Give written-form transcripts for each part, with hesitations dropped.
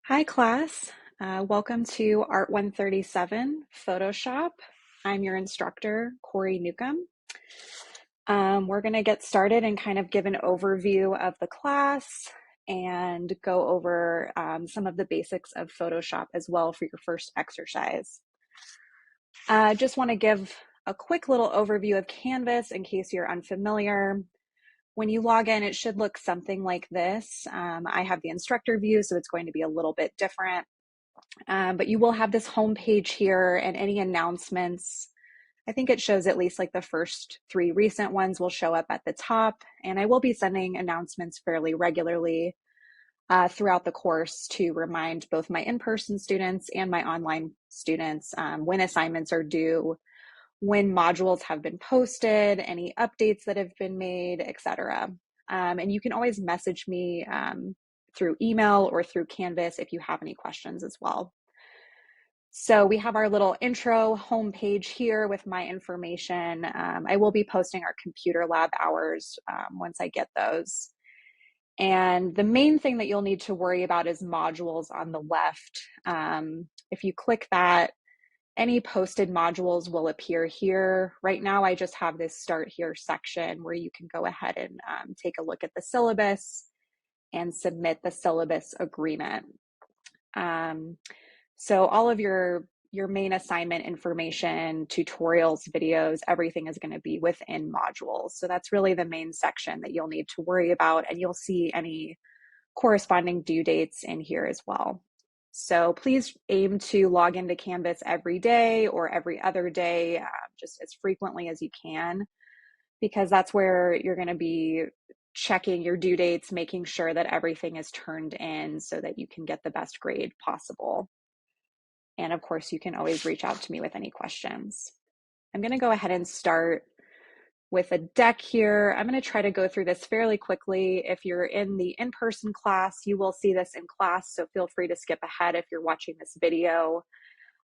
Hi, class. Welcome to Art 137 Photoshop. I'm your instructor, Corey Newcomb. We're going to get started and kind of give an overview of the class and go over some of the basics of Photoshop as well for your first exercise. Just want to give a quick little overview of Canvas in case you're unfamiliar. When you log in, it should look something like this. I have the instructor view, so it's going to be a little bit different. But you will have this home page here and any announcements. I think it shows at least like the first 3 recent ones will show up at the top. And I will be sending announcements fairly regularly throughout the course to remind both my in-person students and my online students when assignments are due, when modules have been posted, any updates that have been made, etc. And you can always message me through email or through Canvas if you have any questions as well. So we have our little intro homepage here with my information. I will be posting our computer lab hours once I get those. And the main thing that you'll need to worry about is modules on the left. If you click that, any posted modules will appear here. Right now, I just have this start here section where you can go ahead and take a look at the syllabus and submit the syllabus agreement. So all of your main assignment information, tutorials, videos, everything is going to be within modules. So that's really the main section that you'll need to worry about, and you'll see any corresponding due dates in here as well. So please aim to log into Canvas every day or every other day, just as frequently as you can, because that's where you're going to be checking your due dates, making sure that everything is turned in so that you can get the best grade possible. And of course, you can always reach out to me with any questions. I'm going to go ahead and start with a deck here. I'm going to try to go through this fairly quickly. If you're in the in-person class, you will see this in class, so feel free to skip ahead if you're watching this video.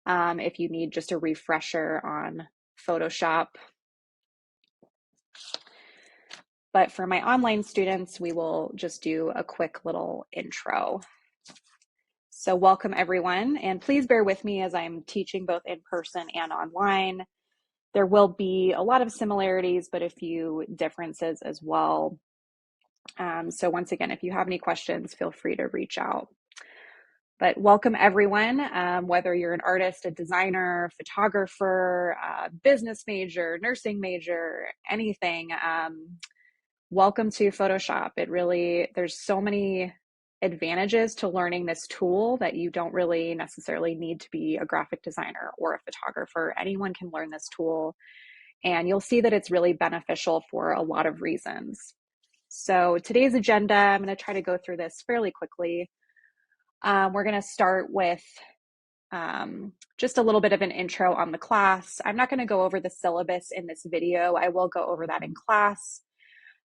If you need just a refresher on Photoshop. But for my online students, we will just do a quick little intro. So welcome everyone, and please bear with me as I'm teaching both in person and online. There will be a lot of similarities, but a few differences as well. So once again, if you have any questions, feel free to reach out. But welcome everyone, whether you're an artist, a designer, photographer, business major, nursing major, anything, welcome to Photoshop. There's so many advantages to learning this tool that you don't really necessarily need to be a graphic designer or a photographer. Anyone can learn this tool, and you'll see that it's really beneficial for a lot of reasons. So today's agenda, I'm going to try to go through this fairly quickly. We're going to start with just a little bit of an intro on the class. I'm not going to go over the syllabus in this video. I will go over that in class.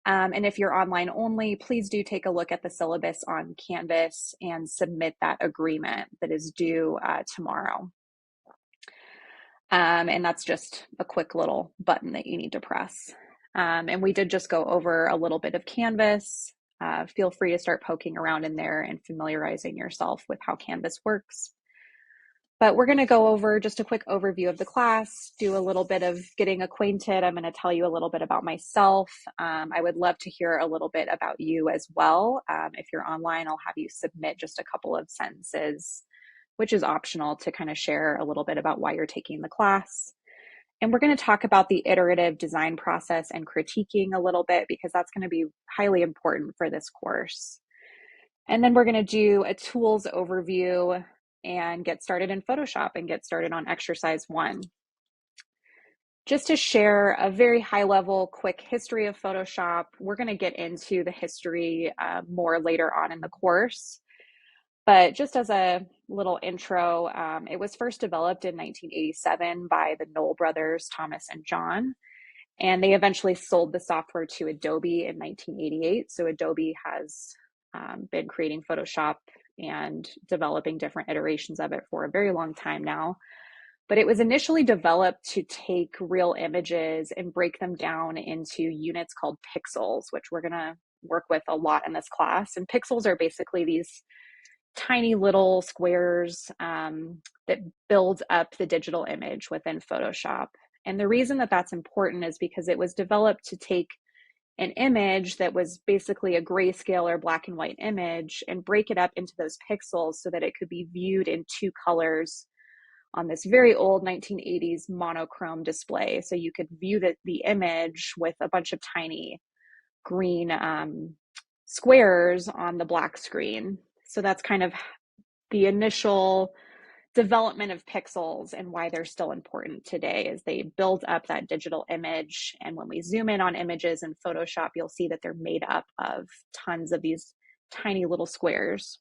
And if you're online only, please do take a look at the syllabus on Canvas and submit that agreement that is due tomorrow. And that's just a quick little button that you need to press. And we did just go over a little bit of Canvas. Feel free to start poking around in there and familiarizing yourself with how Canvas works. But we're going to go over just a quick overview of the class, do a little bit of getting acquainted. I'm going to tell you a little bit about myself. I would love to hear a little bit about you as well. If you're online, I'll have you submit just a couple of sentences, which is optional, to kind of share a little bit about why you're taking the class. And we're going to talk about the iterative design process and critiquing a little bit, because that's going to be highly important for this course. And then we're going to do a tools overview and get started in Photoshop and get started on exercise 1. Just to share a very high level, quick history of Photoshop. We're going to get into the history more later on in the course. But just as a little intro, it was first developed in 1987 by the Knoll brothers, Thomas and John. And they eventually sold the software to Adobe in 1988. So Adobe has been creating Photoshop and developing different iterations of it for a very long time now. But it was initially developed to take real images and break them down into units called pixels, which we're going to work with a lot in this class. And pixels are basically these tiny little squares that build up the digital image within Photoshop. And the reason that that's important is because it was developed to take an image that was basically a grayscale or black and white image and break it up into those pixels so that it could be viewed in two colors on this very old 1980s monochrome display. So you could view the image with a bunch of tiny green squares on the black screen. So that's kind of the initial development of pixels and why they're still important today is they build up that digital image. And when we zoom in on images in Photoshop, you'll see that they're made up of tons of these tiny little squares.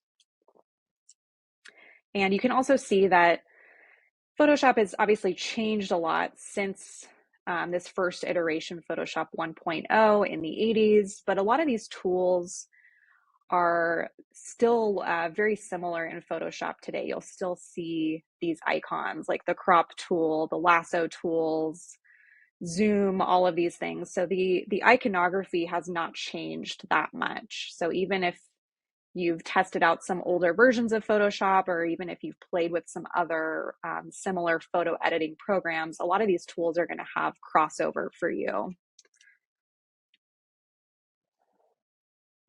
And you can also see that Photoshop has obviously changed a lot since this first iteration, Photoshop 1.0 in the 80s, but a lot of these tools are still very similar in Photoshop today. You'll still see these icons like the crop tool, the lasso tools, zoom, all of these things. So the iconography has not changed that much. So even if you've tested out some older versions of Photoshop, or even if you've played with some other similar photo editing programs, a lot of these tools are going to have crossover for you.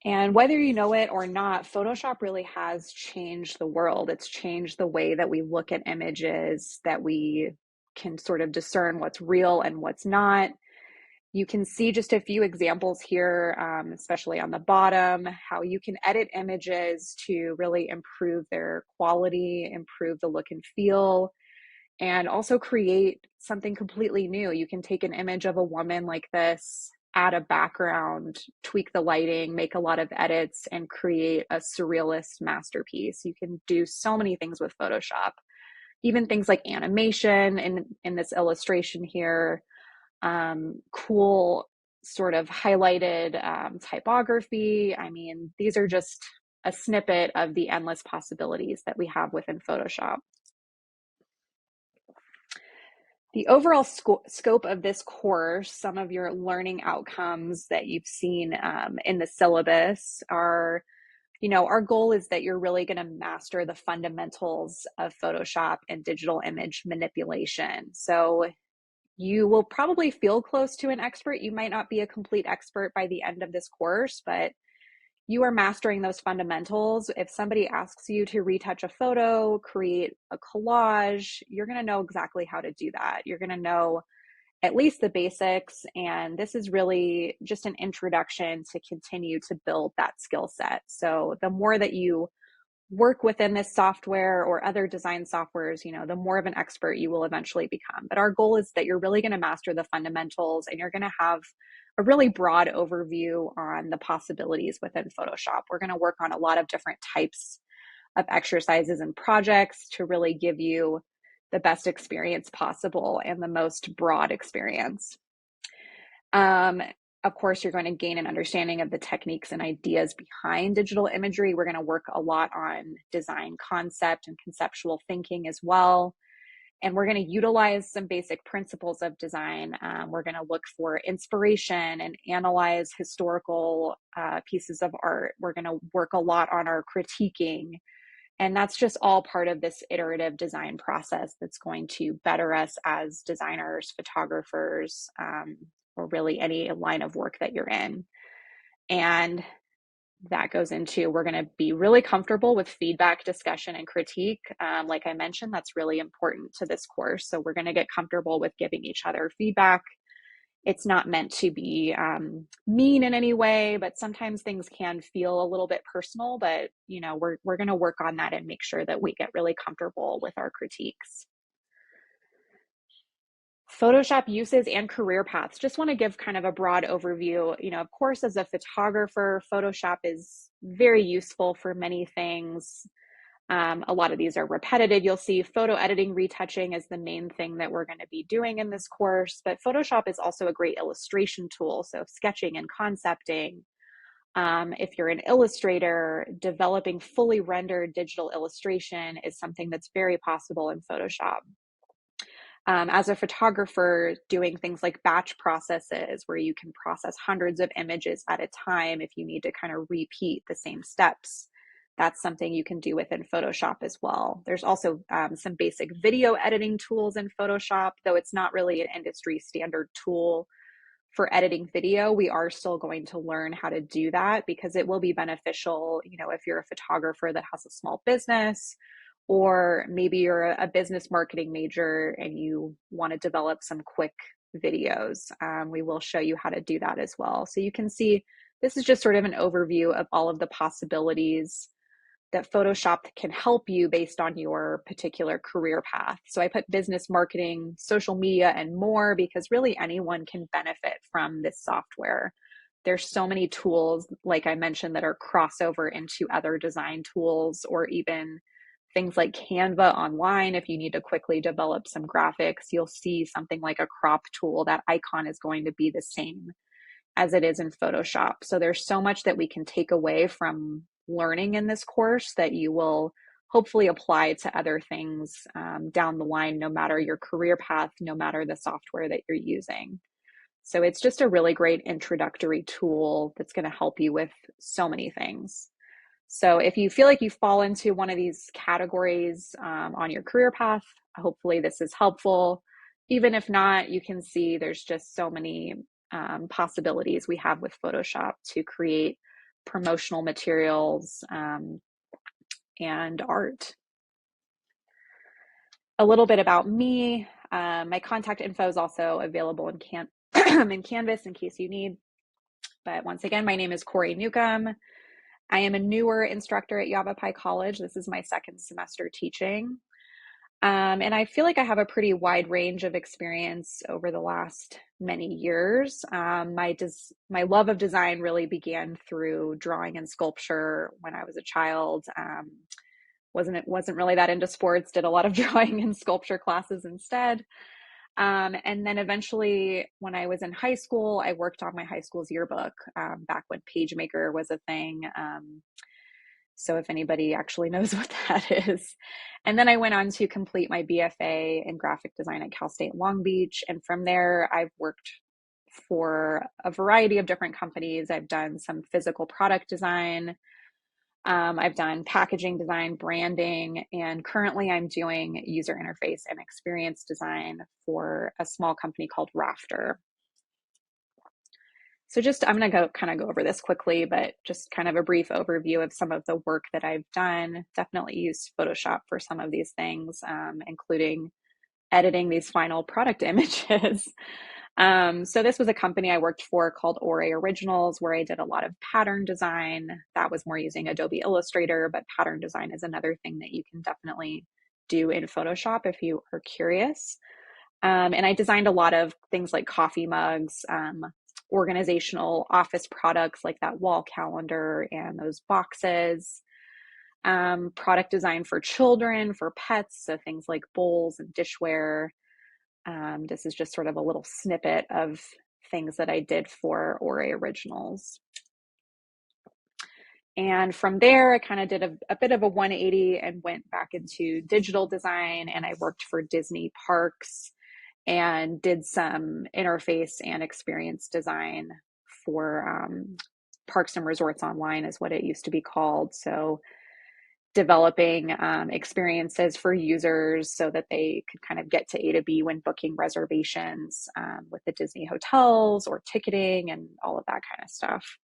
And whether you know it or not, Photoshop really has changed the world. It's changed the way that we look at images, that we can sort of discern what's real and what's not. You can see just a few examples here, especially on the bottom, how you can edit images to really improve their quality, improve the look and feel, and also create something completely new. You can take an image of a woman like this, add a background, tweak the lighting, make a lot of edits, and create a surrealist masterpiece. You can do so many things with Photoshop, even things like animation in this illustration here, cool sort of highlighted typography. I mean, these are just a snippet of the endless possibilities that we have within Photoshop. The overall scope of this course, some of your learning outcomes that you've seen in the syllabus are, our goal is that you're really going to master the fundamentals of Photoshop and digital image manipulation. So you will probably feel close to an expert. You might not be a complete expert by the end of this course, but you are mastering those fundamentals. If somebody asks you to retouch a photo, create a collage, you're going to know exactly how to do that. You're going to know at least the basics. And this is really just an introduction to continue to build that skill set. So the more that you work within this software or other design softwares, the more of an expert you will eventually become. But our goal is that you're really going to master the fundamentals and you're going to have a really broad overview on the possibilities within Photoshop. We're going to work on a lot of different types of exercises and projects to really give you the best experience possible and the most broad experience. Of course, you're going to gain an understanding of the techniques and ideas behind digital imagery. We're going to work a lot on design concept and conceptual thinking as well. And we're going to utilize some basic principles of design. We're going to look for inspiration and analyze historical pieces of art. We're going to work a lot on our critiquing. And that's just all part of this iterative design process that's going to better us as designers, photographers, or really any line of work that you're in. And that goes into, we're going to be really comfortable with feedback, discussion, and critique. Like I mentioned, that's really important to this course. So we're going to get comfortable with giving each other feedback. It's not meant to be mean in any way, but sometimes things can feel a little bit personal, but we're going to work on that and make sure that we get really comfortable with our critiques. Photoshop uses and career paths. Just want to give kind of a broad overview. Of course, as a photographer, Photoshop is very useful for many things. A lot of these are repetitive. You'll see photo editing, retouching is the main thing that we're going to be doing in this course, but Photoshop is also a great illustration tool. So sketching and concepting. If you're an illustrator, developing fully rendered digital illustration is something that's very possible in Photoshop. As a photographer, doing things like batch processes where you can process hundreds of images at a time if you need to kind of repeat the same steps. that's something you can do within Photoshop as well. There's also some basic video editing tools in Photoshop, though it's not really an industry standard tool for editing video. We are still going to learn how to do that because it will be beneficial, if you're a photographer that has a small business, or maybe you're a business marketing major and you want to develop some quick videos. We will show you how to do that as well. So you can see this is just sort of an overview of all of the possibilities that Photoshop can help you based on your particular career path. So I put business marketing, social media, and more because really anyone can benefit from this software. There's so many tools, like I mentioned, that are crossover into other design tools, or even things like Canva online. If you need to quickly develop some graphics, you'll see something like a crop tool. That icon is going to be the same as it is in Photoshop. So there's so much that we can take away from learning in this course that you will hopefully apply to other things down the line, no matter your career path, no matter the software that you're using. So it's just a really great introductory tool that's going to help you with so many things. So if you feel like you fall into one of these categories on your career path, hopefully this is helpful. Even if not, you can see there's just so many possibilities we have with Photoshop to create promotional materials and art. A little bit about me. My contact info is also available in Canvas in case you need. But once again, my name is Corey Newcomb. I am a newer instructor at Yavapai College. This is my second semester teaching. And I feel like I have a pretty wide range of experience over the last many years. My love of design really began through drawing and sculpture when I was a child. Wasn't really that into sports, did a lot of drawing and sculpture classes instead. And then eventually, when I was in high school, I worked on my high school's yearbook back when PageMaker was a thing. So if anybody actually knows what that is. And then I went on to complete my BFA in graphic design at Cal State Long Beach. And from there, I've worked for a variety of different companies. I've done some physical product design. I've done packaging design, branding, and currently I'm doing user interface and experience design for a small company called Rafter. So I'm going to go over this quickly, but just kind of a brief overview of some of the work that I've done. Definitely used Photoshop for some of these things, including editing these final product images. So this was a company I worked for called Ore Originals, where I did a lot of pattern design. That was more using Adobe Illustrator, but pattern design is another thing that you can definitely do in Photoshop if you are curious. And I designed a lot of things like coffee mugs, organizational office products like that wall calendar and those boxes, product design for children, for pets, so things like bowls and dishware. This is just sort of a little snippet of things that I did for Ore Originals. And from there, I kind of did a bit of a 180 and went back into digital design, and I worked for Disney Parks and did some interface and experience design for Parks and Resorts Online is what it used to be called. So developing experiences for users so that they could kind of get to A to B when booking reservations with the Disney hotels or ticketing and all of that kind of stuff.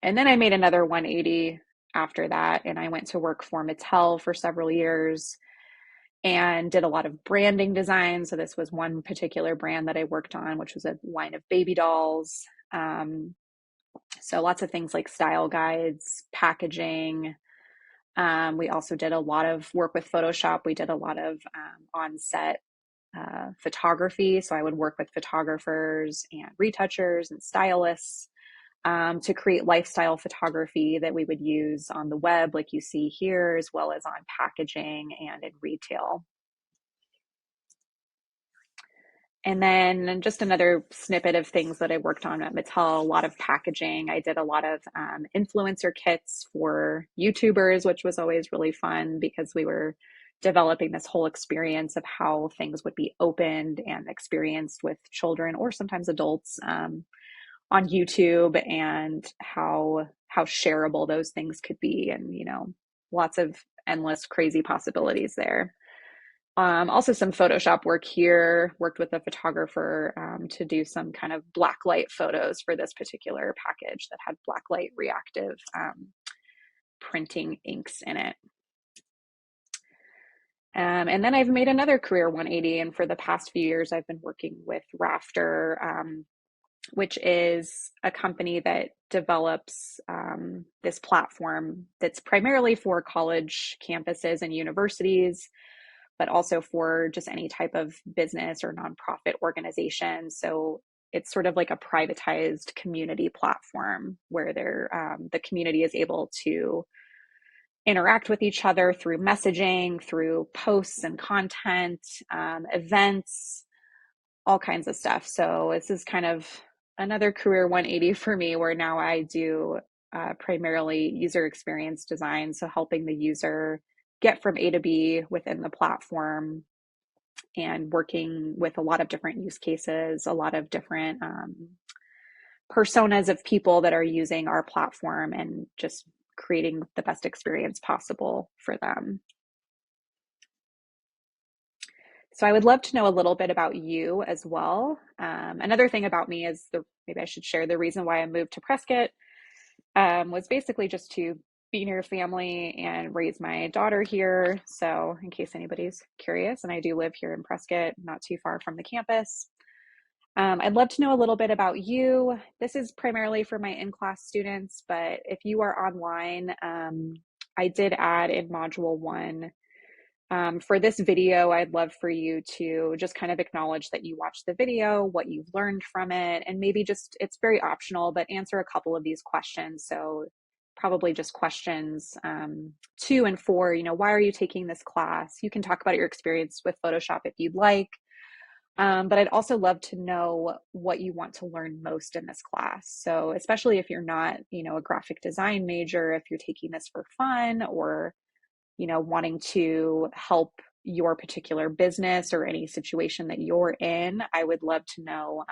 And then I made another 180 after that, and I went to work for Mattel for several years and did a lot of branding design. So this was one particular brand that I worked on, which was a line of baby dolls. So lots of things like style guides, packaging. We also did a lot of work with Photoshop. We did a lot of on-set photography. So I would work with photographers and retouchers and stylists to create lifestyle photography that we would use on the web, like you see here, as well as on packaging and in retail. And then just another snippet of things that I worked on at Mattel, a lot of packaging. I did a lot of influencer kits for YouTubers, which was always really fun because we were developing this whole experience of how things would be opened and experienced with children or sometimes adults on YouTube, and how shareable those things could be, and lots of endless crazy possibilities there. Also some Photoshop work here, worked with a photographer to do some kind of blacklight photos for this particular package that had blacklight reactive printing inks in it. And then I've made another career 180, and for the past few years, I've been working with Rafter, which is a company that develops this platform that's primarily for college campuses and universities, but also for just any type of business or nonprofit organization. So it's sort of like a privatized community platform where the community is able to interact with each other through messaging, through posts and content, events, all kinds of stuff. So this is kind of another career 180 for me, where now I do primarily user experience design. So helping the user get from A to B within the platform, and working with a lot of different use cases, a lot of different personas of people that are using our platform, and just creating the best experience possible for them. So I would love to know a little bit about you as well. Another thing about me is maybe I should share the reason why I moved to Prescott was basically just to be near family and raise my daughter here. So in case anybody's curious, and I do live here in Prescott, not too far from the campus. I'd love to know a little bit about you. This is primarily for my in-class students, but if you are online, I did add in Module 1. For this video, I'd love for you to just kind of acknowledge that you watched the video, what you've learned from it, and maybe just, it's very optional, but answer a couple of these questions. So probably just questions 2 and 4, why are you taking this class? You can talk about your experience with Photoshop if you'd like. But I'd also love to know what you want to learn most in this class. So especially if you're not, a graphic design major, if you're taking this for fun, or, wanting to help your particular business or any situation that you're in, I would love to know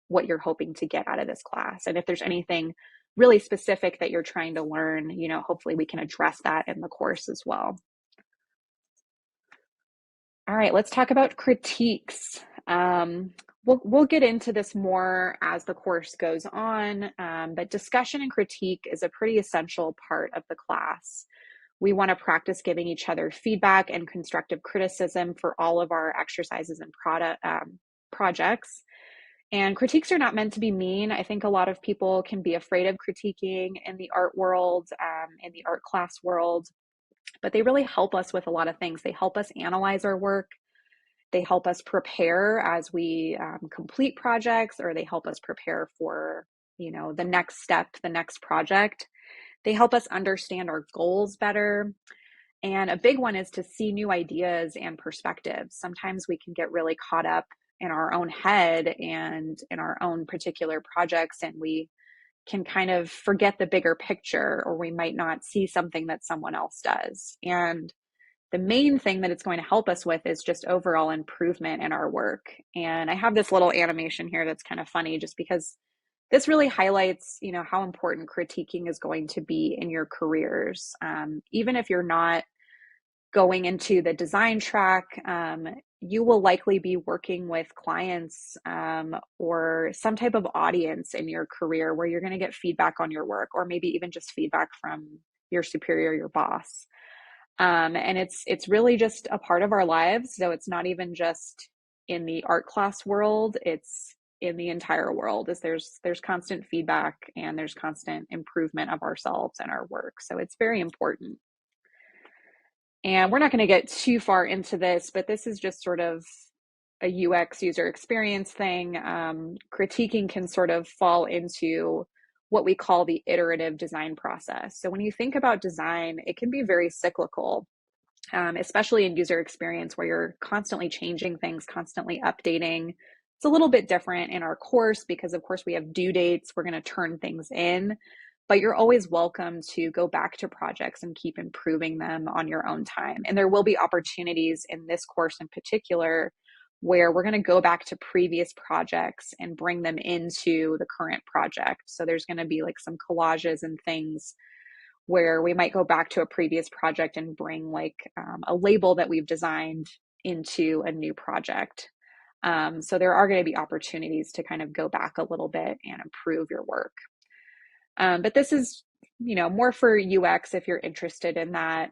what you're hoping to get out of this class. And if there's anything really specific that you're trying to learn, hopefully we can address that in the course as well. All right, let's talk about critiques. We'll get into this more as the course goes on, but discussion and critique is a pretty essential part of the class. We want to practice giving each other feedback and constructive criticism for all of our exercises and projects. And critiques are not meant to be mean. I think a lot of people can be afraid of critiquing in the art world, in the art class world, but they really help us with a lot of things. They help us analyze our work. They help us prepare as we complete projects, or they help us prepare for, the next step, the next project. They help us understand our goals better. And a big one is to see new ideas and perspectives. Sometimes we can get really caught up in our own head and in our own particular projects, and we can kind of forget the bigger picture, or we might not see something that someone else does. And the main thing that it's going to help us with is just overall improvement in our work. And I have this little animation here that's kind of funny, just because this really highlights, how important critiquing is going to be in your careers. Even if you're not going into the design track, you will likely be working with clients or some type of audience in your career where you're going to get feedback on your work, or maybe even just feedback from your superior, your boss. And it's really just a part of our lives. So it's not even just in the art class world, it's in the entire world. There's constant feedback, and there's constant improvement of ourselves and our work. So it's very important. And we're not going to get too far into this, but this is just sort of a UX, user experience thing. Critiquing can sort of fall into what we call the iterative design process. So when you think about design, it can be very cyclical, especially in user experience, where you're constantly changing things, constantly updating. It's a little bit different in our course because, of course, we have due dates. We're going to turn things in, but you're always welcome to go back to projects and keep improving them on your own time. And there will be opportunities in this course in particular where we're going to go back to previous projects and bring them into the current project. So there's going to be like some collages and things where we might go back to a previous project and bring like a label that we've designed into a new project. So there are going to be opportunities to kind of go back a little bit and improve your work. But this is, more for UX if you're interested in that.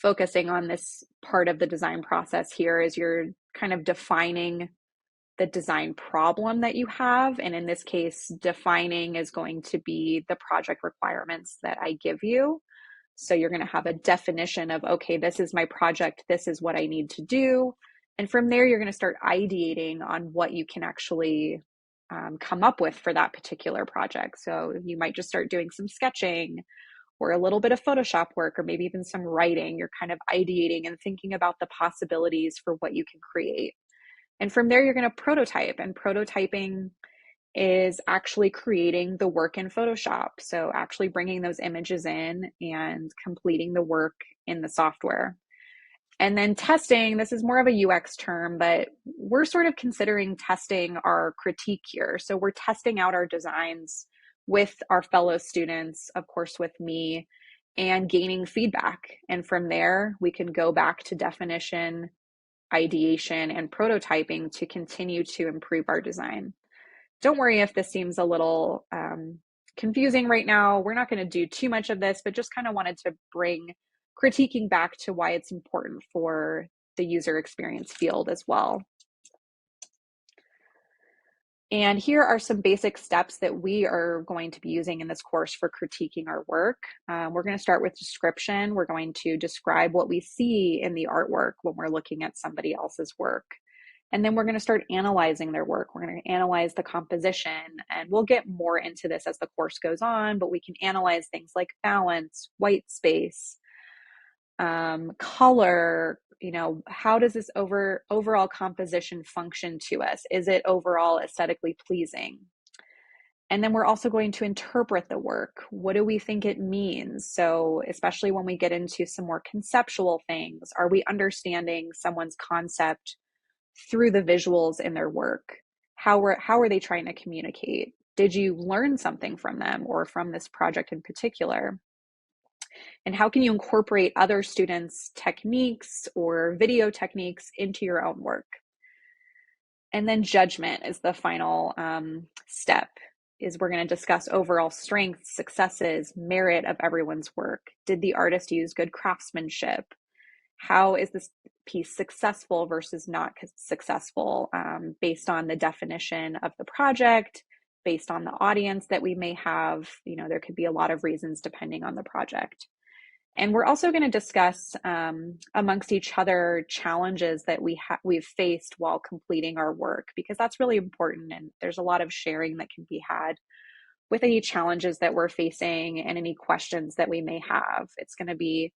Focusing on this part of the design process here is you're kind of defining the design problem that you have. And in this case, defining is going to be the project requirements that I give you. So you're going to have a definition of, okay, this is my project, this is what I need to do. And from there, you're going to start ideating on what you can actually come up with for that particular project. So you might just start doing some sketching or a little bit of Photoshop work, or maybe even some writing. You're kind of ideating and thinking about the possibilities for what you can create. And from there, you're going to prototype. And prototyping is actually creating the work in Photoshop. So actually bringing those images in and completing the work in the software. And then testing, this is more of a UX term, but we're sort of considering testing our critique here. So we're testing out our designs with our fellow students, of course, with me, and gaining feedback. And from there, we can go back to definition, ideation, and prototyping to continue to improve our design. Don't worry if this seems a little confusing right now. We're not going to do too much of this, but just kind of wanted to bring critiquing back to why it's important for the user experience field as well. And here are some basic steps that we are going to be using in this course for critiquing our work. We're going to start with description. We're going to describe what we see in the artwork when we're looking at somebody else's work. And then we're going to start analyzing their work. We're going to analyze the composition, and we'll get more into this as the course goes on, but we can analyze things like balance, white space, color, how does this overall composition function to us? Is it overall aesthetically pleasing? And then we're also going to interpret the work. What do we think it means? So especially when we get into some more conceptual things, are we understanding someone's concept through the visuals in their work? How are they trying to communicate? Did you learn something from them or from this project in particular? And how can you incorporate other students' techniques or video techniques into your own work? And then judgment is the final step, is we're going to discuss overall strengths, successes, merit of everyone's work. Did the artist use good craftsmanship? How is this piece successful versus not successful, based on the definition of the project, based on the audience that we may have? There could be a lot of reasons depending on the project. And we're also going to discuss amongst each other challenges that we've faced while completing our work, because that's really important. And there's a lot of sharing that can be had with any challenges that we're facing and any questions that we may have. It's going to be,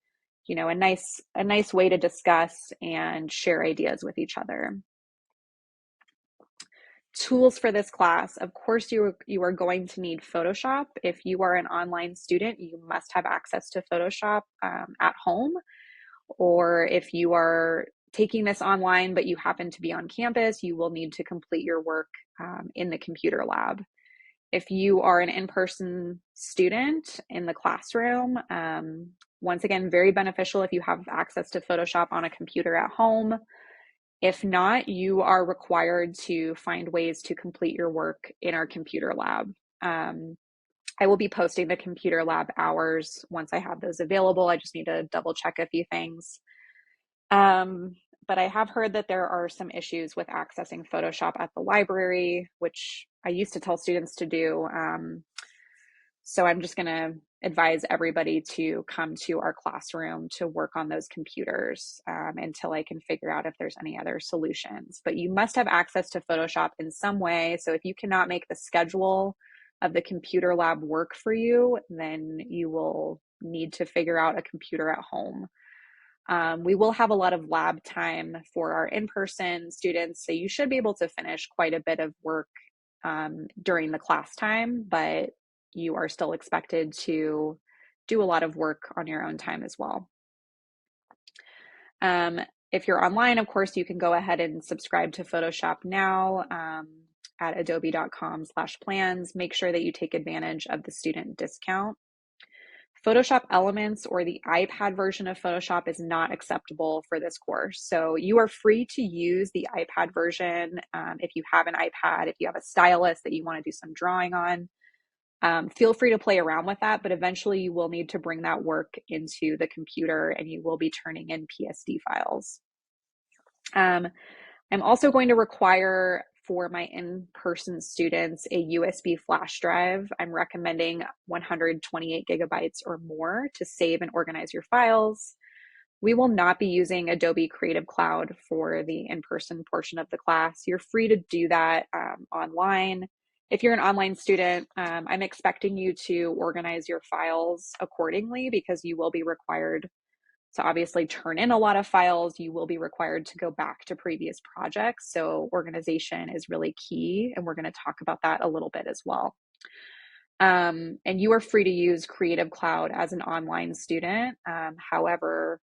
a nice way to discuss and share ideas with each other. Tools for this class, of course, you are going to need Photoshop. If you are an online student, you must have access to Photoshop at home. Or if you are taking this online but you happen to be on campus, you will need to complete your work in the computer lab. If you are an in-person student in the classroom, once again, very beneficial if you have access to Photoshop on a computer at home. If not, you are required to find ways to complete your work in our computer lab. I will be posting the computer lab hours once I have those available. I just need to double check a few things. But I have heard that there are some issues with accessing Photoshop at the library, which I used to tell students to do. So I'm just going to advise everybody to come to our classroom to work on those computers until I can figure out if there's any other solutions. But you must have access to Photoshop in some way. So if you cannot make the schedule of the computer lab work for you, then you will need to figure out a computer at home. We will have a lot of lab time for our in-person students, so you should be able to finish quite a bit of work during the class time, but you are still expected to do a lot of work on your own time as well. If you're online, of course, you can go ahead and subscribe to Photoshop now at adobe.com/plans. Make sure that you take advantage of the student discount. Photoshop Elements or the iPad version of Photoshop is not acceptable for this course. So you are free to use the iPad version if you have an iPad, if you have a stylus that you want to do some drawing on. Feel free to play around with that, but eventually you will need to bring that work into the computer and you will be turning in PSD files. I'm also going to require for my in-person students a USB flash drive. I'm recommending 128 gigabytes or more to save and organize your files. We will not be using Adobe Creative Cloud for the in-person portion of the class. You're free to do that online. If you're an online student, I'm expecting you to organize your files accordingly because you will be required to obviously turn in a lot of files. You will be required to go back to previous projects. So organization is really key, and we're going to talk about that a little bit as well. And you are free to use Creative Cloud as an online student. However,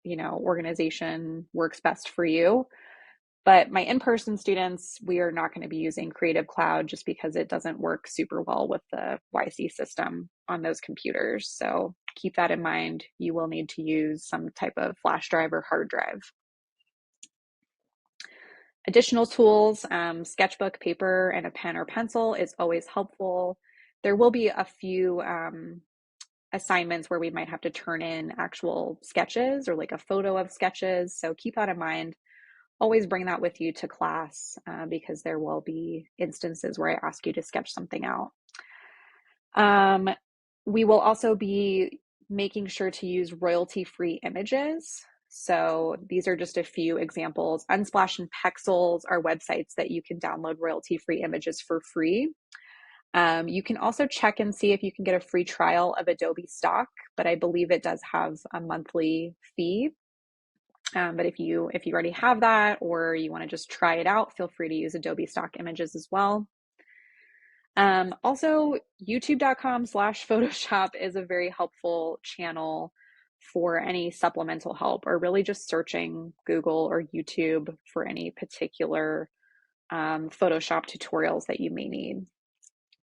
organization works best for you. But my in-person students, we are not going to be using Creative Cloud just because it doesn't work super well with the YC system on those computers. So keep that in mind. You will need to use some type of flash drive or hard drive. Additional tools, sketchbook, paper, and a pen or pencil is always helpful. There will be a few assignments where we might have to turn in actual sketches or like a photo of sketches. So keep that in mind. Always bring that with you to class because there will be instances where I ask you to sketch something out. We will also be making sure to use royalty-free images. So these are just a few examples. Unsplash and Pexels are websites that you can download royalty-free images for free. You can also check and see if you can get a free trial of Adobe Stock, but I believe it does have a monthly fee. But if you already have that or you want to just try it out, feel free to use Adobe Stock images as well. Also, youtube.com/Photoshop is a very helpful channel for any supplemental help or really just searching Google or YouTube for any particular Photoshop tutorials that you may need.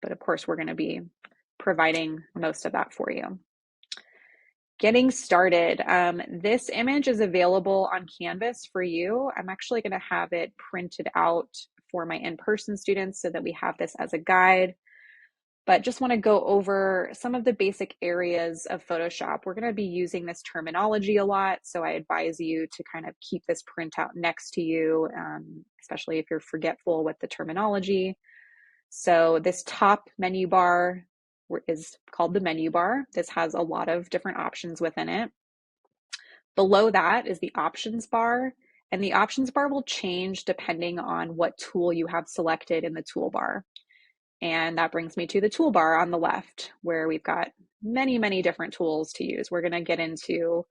But of course, we're going to be providing most of that for you. Getting started. This image is available on Canvas for you. I'm actually going to have it printed out for my in-person students so that we have this as a guide. But just want to go over some of the basic areas of Photoshop. We're going to be using this terminology a lot, so I advise you to kind of keep this printout next to you, especially if you're forgetful with the terminology. So this top menu bar is called the menu bar. This has a lot of different options within it. Below that is the options bar, and the options bar will change depending on what tool you have selected in the toolbar. And that brings me to the toolbar on the left, where we've got many, many different tools to use. We're going to get into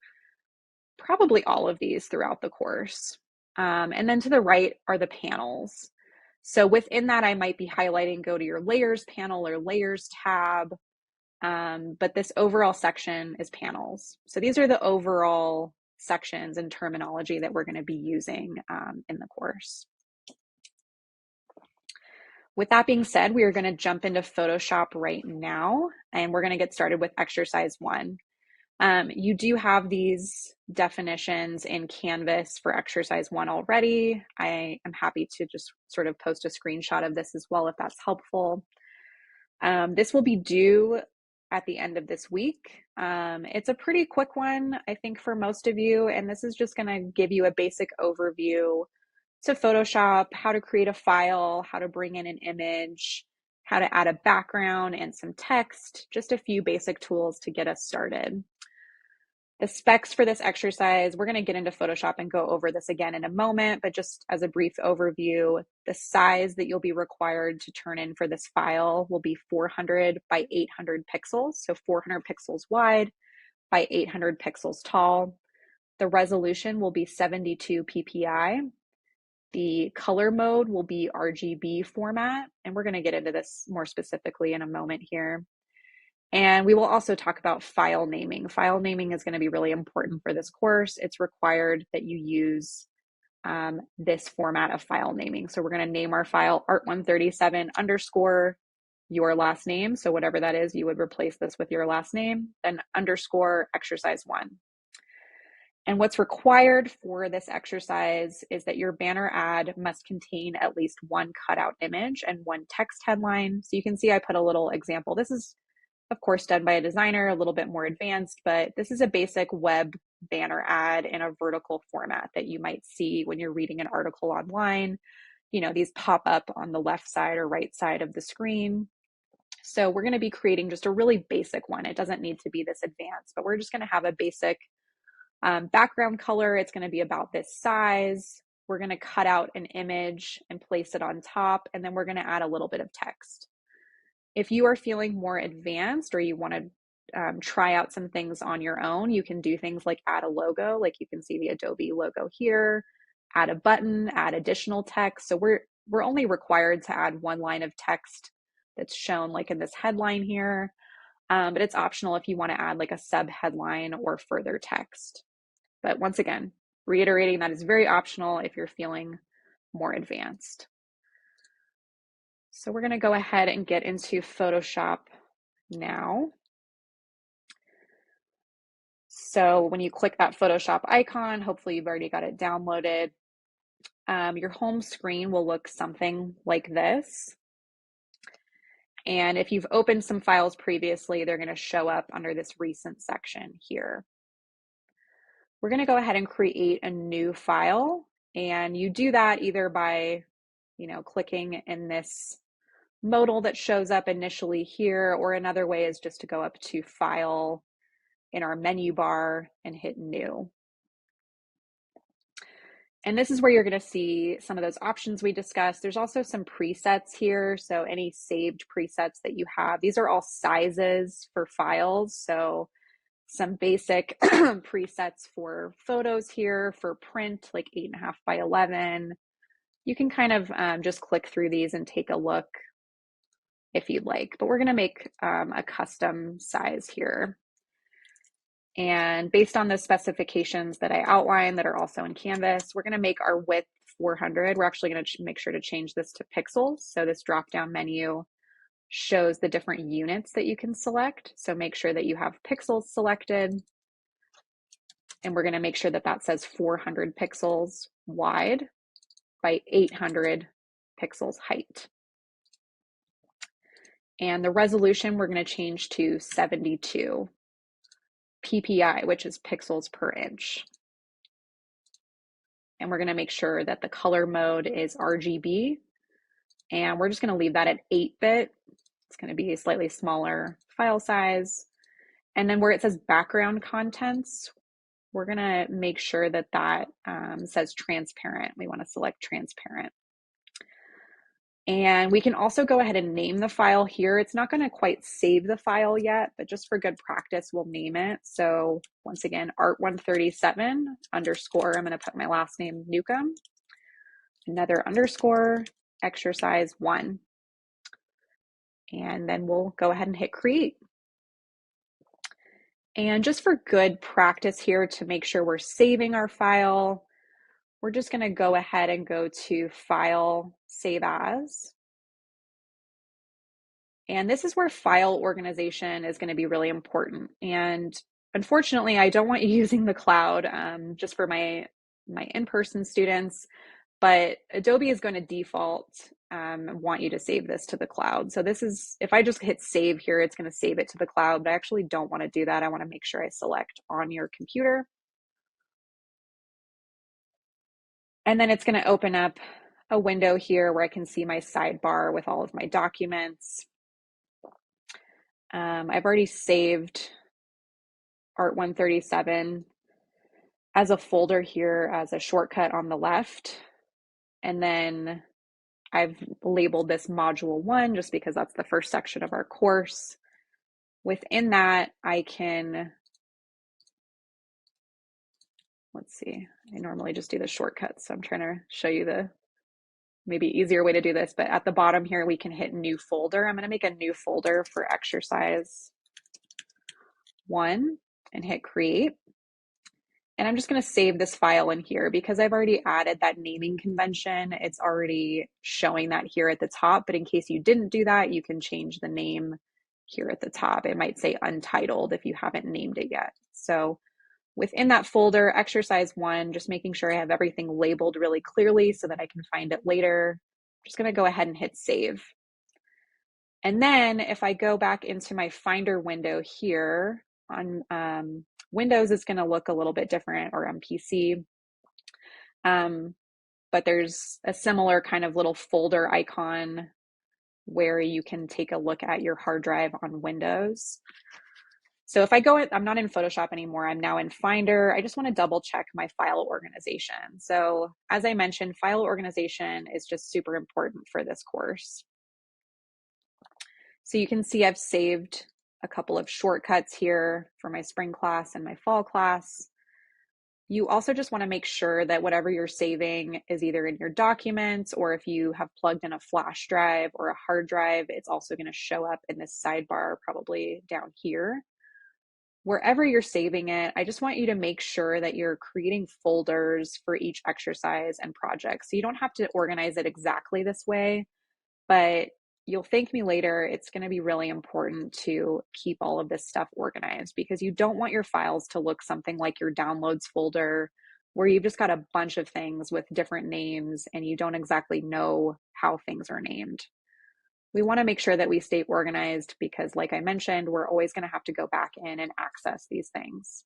probably all of these throughout the course. And then to the right are the panels. So within that, I might be highlighting, go to your layers panel or layers tab. But this overall section is panels. So these are the overall sections and terminology that we're going to be using in the course. With that being said, we are going to jump into Photoshop right now, and we're going to get started with exercise 1. You do have these definitions in Canvas for exercise 1 already. I am happy to just sort of post a screenshot of this as well if that's helpful. This will be due at the end of this week. It's a pretty quick one, I think, for most of you, and this is just going to give you a basic overview to Photoshop, how to create a file, how to bring in an image, how to add a background and some text, just a few basic tools to get us started. The specs for this exercise, we're going to get into Photoshop and go over this again in a moment, but just as a brief overview, the size that you'll be required to turn in for this file will be 400 by 800 pixels, so 400 pixels wide by 800 pixels tall. The resolution will be 72 ppi. The color mode will be RGB format, and we're going to get into this more specifically in a moment here. And we will also talk about file naming. File naming is going to be really important for this course. It's required that you use this format of file naming. So we're going to name our file art137 underscore your last name. So whatever that is, you would replace this with your last name, then underscore exercise 1. And what's required for this exercise is that your banner ad must contain at least one cutout image and one text headline. So you can see I put a little example. This is, of course, done by a designer, a little bit more advanced, but this is a basic web banner ad in a vertical format that you might see when you're reading an article online. You know, these pop up on the left side or right side of the screen. So we're going to be creating just a really basic one. It doesn't need to be this advanced, but we're just going to have a basic background color. It's going to be about this size. We're going to cut out an image and place it on top, and then we're going to add a little bit of text. If you are feeling more advanced or you want to try out some things on your own, you can do things like add a logo, like you can see the Adobe logo here, add a button, add additional text. So we're only required to add one line of text that's shown like in this headline here, but it's optional if you want to add like a sub headline or further text. But once again, reiterating that is very optional if you're feeling more advanced. So we're going to go ahead and get into Photoshop now. So when you click that Photoshop icon, hopefully you've already got it downloaded. Your home screen will look something like this. And if you've opened some files previously, they're going to show up under this recent section here. We're going to go ahead and create a new file, and you do that either by, clicking in this modal that shows up initially here, or another way is just to go up to File in our menu bar and hit New. And this is where you're going to see some of those options we discussed. There's also some presets here. So any saved presets that you have, these are all sizes for files. So some basic presets for photos here for print, like 8.5 by 11. You can kind of just click through these and take a look if you'd like, but we're going to make a custom size here. And based on the specifications that I outlined that are also in Canvas, we're going to make our width 400. We're actually going to make sure to change this to pixels. So this drop-down menu shows the different units that you can select. So make sure that you have pixels selected. And we're going to make sure that that says 400 pixels wide by 800 pixels height. And the resolution we're going to change to 72 ppi, which is pixels per inch. And we're going to make sure that the color mode is RGB. And we're just going to leave that at 8-bit. It's going to be a slightly smaller file size. And then where it says background contents, we're going to make sure that that says transparent. We want to select transparent. And we can also go ahead and name the file here. It's not going to quite save the file yet, but just for good practice, we'll name it. So once again, art137 underscore, I'm going to put my last name, Newcomb, another underscore, exercise 1. And then we'll go ahead and hit create. And just for good practice here to make sure we're saving our file, we're just going to go ahead and go to File, Save As. And this is where file organization is going to be really important. And unfortunately, I don't want you using the cloud just for my in-person students, but Adobe is going to default want you to save this to the cloud. So this is, if I just hit save here, it's going to save it to the cloud, but I actually don't want to do that. I want to make sure I select on your computer. And then it's going to open up a window here where I can see my sidebar with all of my documents. I've already saved Art137 as a folder here as a shortcut on the left. And then I've labeled this module 1 just because that's the first section of our course. Within that, I can, let's see, I normally just do the shortcuts. So I'm trying to show you the maybe easier way to do this, but at the bottom here, we can hit new folder. I'm going to make a new folder for exercise 1 and hit create. And I'm just going to save this file in here because I've already added that naming convention. It's already showing that here at the top, but in case you didn't do that, you can change the name here at the top. It might say untitled if you haven't named it yet. So within that folder, exercise 1, just making sure I have everything labeled really clearly so that I can find it later. I'm just going to go ahead and hit save. And then if I go back into my Finder window here on Windows, it's going to look a little bit different, or on PC. But there's a similar kind of little folder icon where you can take a look at your hard drive on Windows. So if I go in, I'm not in Photoshop anymore, I'm now in Finder. I just want to double check my file organization. So as I mentioned, file organization is just super important for this course. So you can see I've saved a couple of shortcuts here for my spring class and my fall class. You also just want to make sure that whatever you're saving is either in your documents, or if you have plugged in a flash drive or a hard drive, it's also going to show up in this sidebar, probably down here. Wherever you're saving it, I just want you to make sure that you're creating folders for each exercise and project. So you don't have to organize it exactly this way, but you'll thank me later. It's going to be really important to keep all of this stuff organized, because you don't want your files to look something like your downloads folder where you've just got a bunch of things with different names and you don't exactly know how things are named. We want to make sure that we stay organized because, like I mentioned, we're always going to have to go back in and access these things.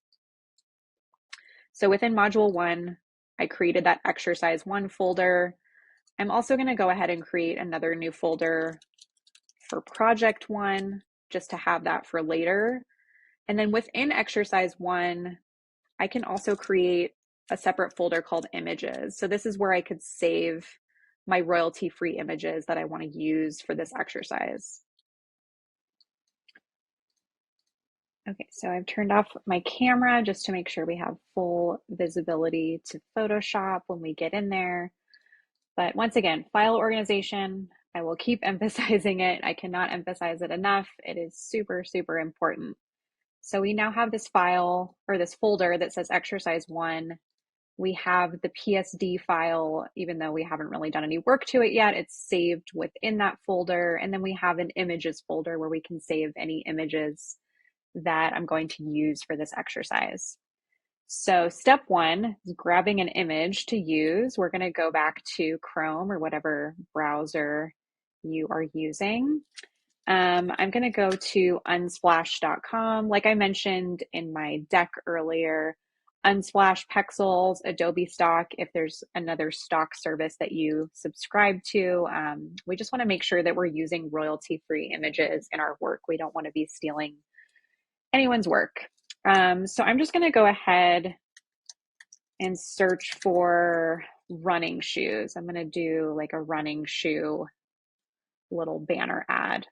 So within Module 1, I created that Exercise 1 folder. I'm also going to go ahead and create another new folder for Project 1, just to have that for later. And then within Exercise 1, I can also create a separate folder called Images. So this is where I could save my royalty-free images that I want to use for this exercise. Okay, so I've turned off my camera just to make sure we have full visibility to Photoshop when we get in there. But once again, file organization, I will keep emphasizing it. I cannot emphasize it enough. It is super, super important. So we now have this file, or this folder, that says Exercise 1. We have the PSD file, even though we haven't really done any work to it yet, it's saved within that folder. And then we have an images folder where we can save any images that I'm going to use for this exercise. So step 1 is grabbing an image to use. We're going to go back to Chrome or whatever browser you are using. I'm going to go to unsplash.com. Like I mentioned in my deck earlier, Unsplash, Pexels, Adobe Stock, if there's another stock service that you subscribe to, we just want to make sure that we're using royalty-free images in our work. We don't want to be stealing anyone's work. So I'm just going to go ahead and search for running shoes. I'm going to do like a running shoe little banner ad.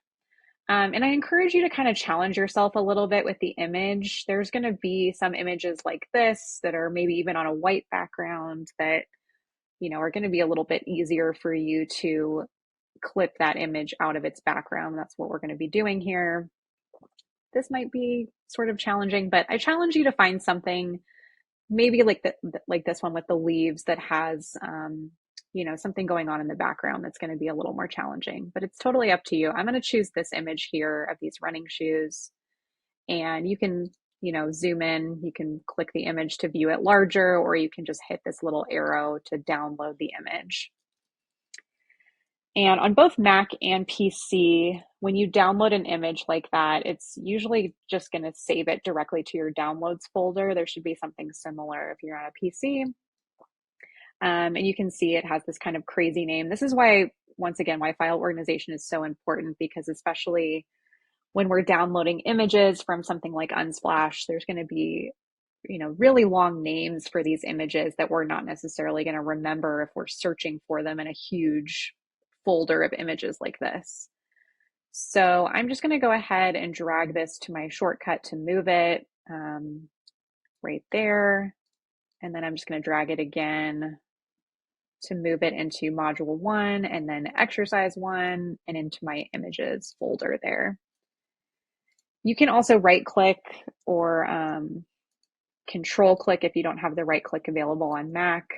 And I encourage you to kind of challenge yourself a little bit with the image. There's going to be some images like this that are maybe even on a white background that, you know, are going to be a little bit easier for you to clip that image out of its background. That's what we're going to be doing here. This might be sort of challenging, but I challenge you to find something maybe like like this one with the leaves that has you know, something going on in the background that's going to be a little more challenging, but it's totally up to you. I'm going to choose this image here of these running shoes, and you can, you know, zoom in, you can click the image to view it larger, or you can just hit this little arrow to download the image. And on both Mac and PC, when you download an image like that, it's usually just going to save it directly to your downloads folder. There should be something similar if you're on a PC. And you can see it has this kind of crazy name. This is why, once again, why file organization is so important, because especially when we're downloading images from something like Unsplash, there's going to be, you know, really long names for these images that we're not necessarily going to remember if we're searching for them in a huge folder of images like this. So I'm just going to go ahead and drag this to my shortcut to move it right there. And then I'm just going to drag it again to move it into module 1 and then exercise 1 and into my images folder there. You can also right click or control click if you don't have the right click available on Mac,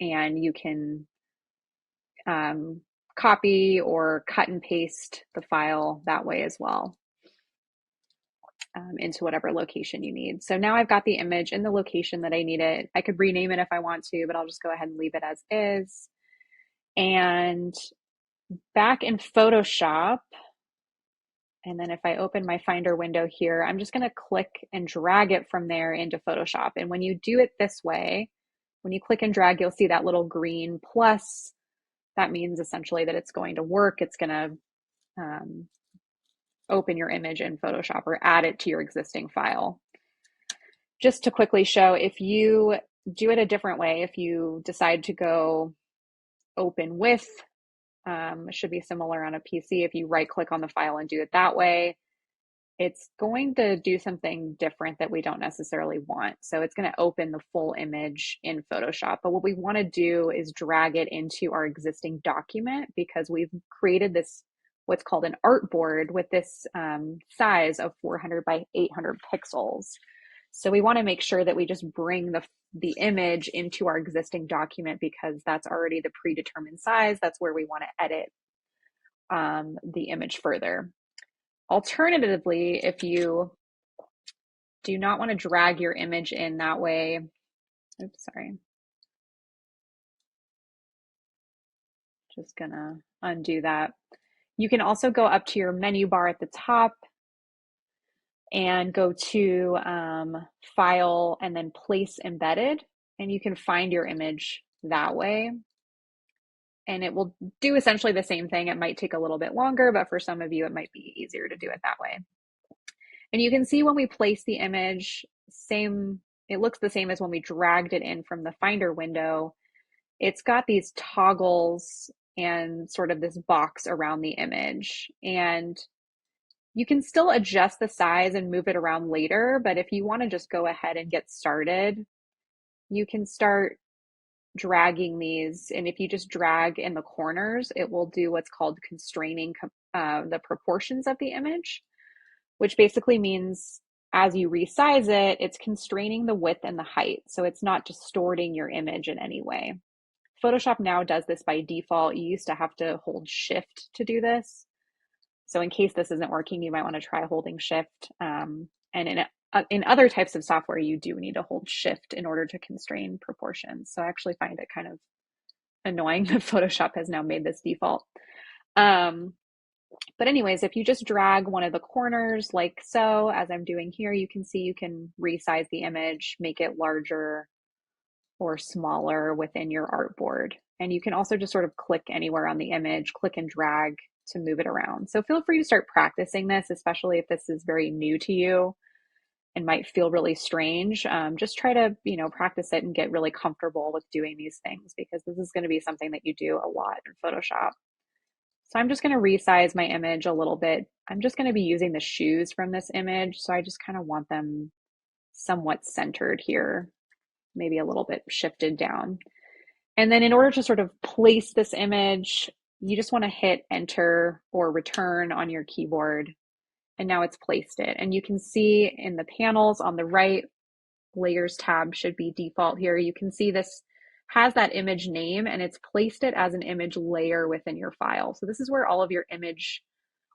and you can copy or cut and paste the file that way as well into whatever location you need. So now I've got the image in the location that I need it. I could rename it if I want to, but I'll just go ahead and leave it as is. And back in Photoshop, and then if I open my Finder window here, I'm just going to click and drag it from there into Photoshop. And when you do it this way, when you click and drag, you'll see that little green plus. That means essentially that it's going to work. It's going to open your image in Photoshop or add it to your existing file. Just to quickly show, if you do it a different way, if you decide to go open with, it should be similar on a PC. If you right click on the file and do it that way, it's going to do something different that we don't necessarily want. So it's going to open the full image in Photoshop. But what we want to do is drag it into our existing document, because we've created this, what's called an artboard, with this size of 400 by 800 pixels. So we want to make sure that we just bring the image into our existing document, because that's already the predetermined size. That's where we want to edit the image further. Alternatively, if you do not want to drag your image in that way, oops, sorry. Just gonna undo that. You can also go up to your menu bar at the top and go to File and then Place Embedded, and you can find your image that way. And it will do essentially the same thing. It might take a little bit longer, but for some of you, it might be easier to do it that way. And you can see when we place the image, it looks the same as when we dragged it in from the Finder window. It's got these toggles and sort of this box around the image. And you can still adjust the size and move it around later, but if you want to just go ahead and get started, you can start dragging these. And if you just drag in the corners, it will do what's called constraining the proportions of the image, which basically means as you resize it, it's constraining the width and the height. So it's not distorting your image in any way. Photoshop now does this by default. You used to have to hold Shift to do this. So in case this isn't working, you might want to try holding Shift. And in other types of software, you do need to hold Shift in order to constrain proportions. So I actually find it kind of annoying that Photoshop has now made this default. But anyways, if you just drag one of the corners like so, as I'm doing here, you can see you can resize the image, make it larger or smaller within your artboard. And you can also just sort of click anywhere on the image, click and drag to move it around. So feel free to start practicing this, especially if this is very new to you and might feel really strange. Just try to, practice it and get really comfortable with doing these things, because this is going to be something that you do a lot in Photoshop. So I'm just going to resize my image a little bit. I'm just going to be using the shoes from this image. So I just kind of want them somewhat centered here, maybe a little bit shifted down. And then in order to sort of place this image, you just want to hit Enter or Return on your keyboard. And now it's placed it. And you can see in the panels on the right, Layers tab should be default here. You can see this has that image name, and it's placed it as an image layer within your file. So this is where all of your image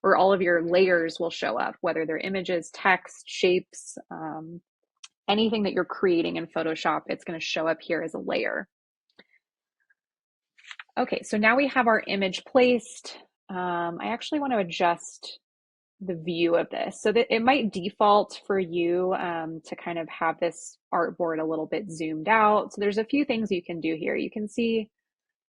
or all of your layers will show up, whether they're images, text, shapes, anything that you're creating in Photoshop, it's going to show up here as a layer. Okay, so now we have our image placed. I actually want to adjust the view of this so that it might default for you to kind of have this artboard a little bit zoomed out. So there's a few things you can do here. You can see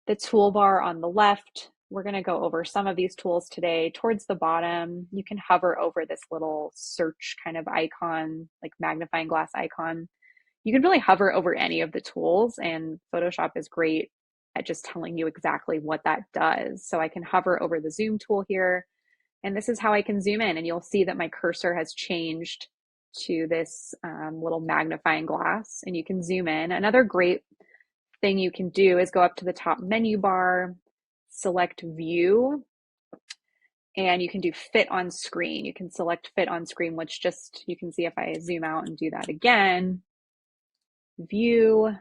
the toolbar on the left. We're going to go over some of these tools today. Towards the bottom, you can hover over this little search kind of icon, like magnifying glass icon. You can really hover over any of the tools, and Photoshop is great at just telling you exactly what that does. So I can hover over the zoom tool here, and this is how I can zoom in, and you'll see that my cursor has changed to this little magnifying glass, and you can zoom in. Another great thing you can do is go up to the top menu bar, select View, And you can do fit on screen. You can select fit on screen, which just, you can see if I zoom out and do that again, view,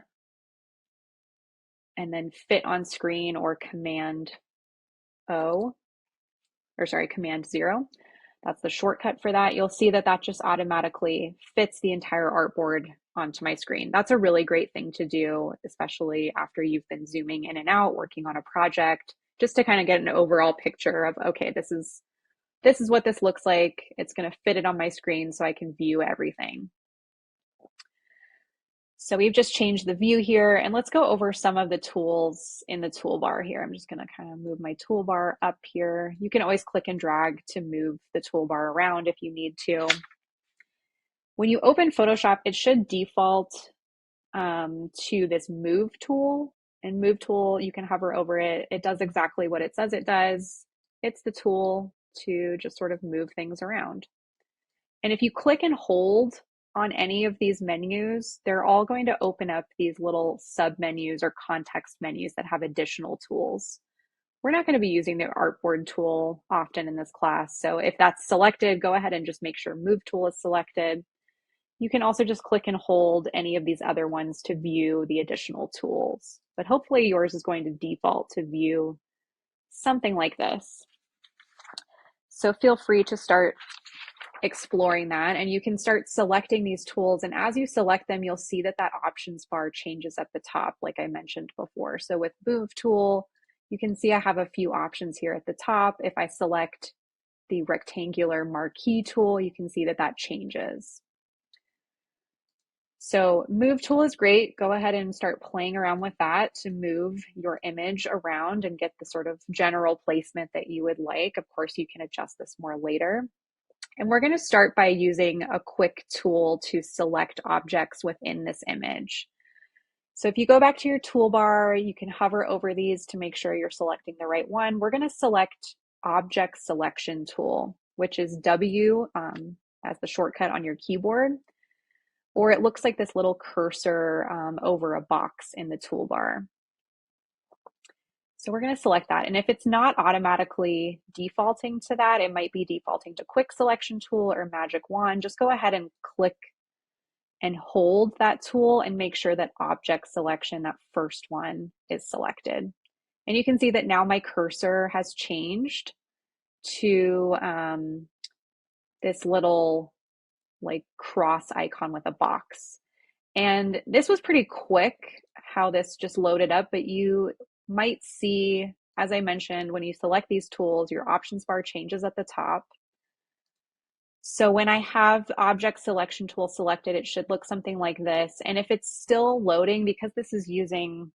and then fit on screen, or Command O, or sorry, Command 0. That's the shortcut for that. You'll see that that just automatically fits the entire artboard onto my screen. That's a really great thing to do, especially after you've been zooming in and out, working on a project, just to kind of get an overall picture of, okay, this is what this looks like. It's going to fit it on my screen so I can view everything. So we've just changed the view here, and let's go over some of the tools in the toolbar here. I'm just going to kind of move my toolbar up here. You can always click and drag to move the toolbar around if you need to. When you open Photoshop, it should default to this move tool, and move tool, you can hover over it. It does exactly what it says it does. It's the tool to just sort of move things around. And if you click and hold on any of these menus, they're all going to open up these little sub menus or context menus that have additional tools. We're not going to be using the artboard tool often in this class. So if that's selected, go ahead and just make sure move tool is selected. You can also just click and hold any of these other ones to view the additional tools, but hopefully yours is going to default to view something like this. So feel free to start exploring that, and you can start selecting these tools, and as you select them, you'll see that that options bar changes at the top, like I mentioned before. So with move tool, you can see I have a few options here at the top. If I select the rectangular marquee tool, you can see that that changes. So move tool is great. Go ahead and start playing around with that to move your image around and get the sort of general placement that you would like. Of course, you can adjust this more later. And we're going to start by using a quick tool to select objects within this image. So if you go back to your toolbar, you can hover over these to make sure you're selecting the right one. We're going to select Object Selection Tool, which is W as the shortcut on your keyboard, or it looks like this little cursor over a box in the toolbar. So we're going to select that. And if it's not automatically defaulting to that, it might be defaulting to Quick Selection Tool or Magic Wand. Just go ahead and click and hold that tool and make sure that Object Selection, that first one, is selected. And you can see that now my cursor has changed to this little like cross icon with a box. And this was pretty quick how this just loaded up, but you might see, as I mentioned, when you select these tools, your options bar changes at the top. So when I have the object selection tool selected, it should look something like this. And if it's still loading, because this is using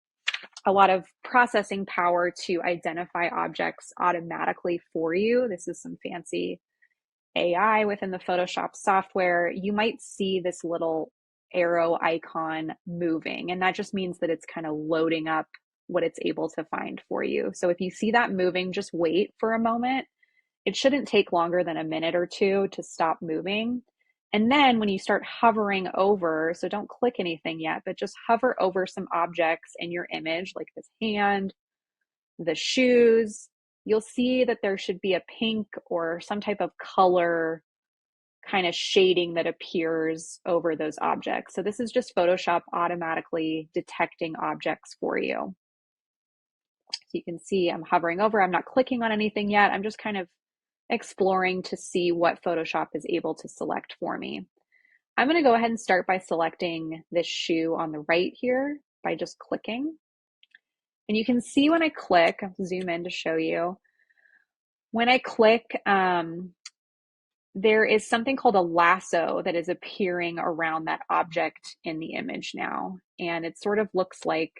a lot of processing power to identify objects automatically for you, this is some fancy AI within the Photoshop software, you might see this little arrow icon moving, and that just means that it's kind of loading up what it's able to find for you. So if you see that moving, just wait for a moment. It shouldn't take longer than a minute or two to stop moving. And then when you start hovering over, so don't click anything yet, but just hover over some objects in your image, like this hand, the shoes, you'll see that there should be a pink or some type of color kind of shading that appears over those objects. So this is just Photoshop automatically detecting objects for you. So you can see I'm hovering over, I'm not clicking on anything yet. I'm just kind of exploring to see what Photoshop is able to select for me. I'm going to go ahead and start by selecting this shoe on the right here by just clicking. And you can see when I click, I'll zoom in to show you. When I click, there is something called a lasso that is appearing around that object in the image now. And it sort of looks like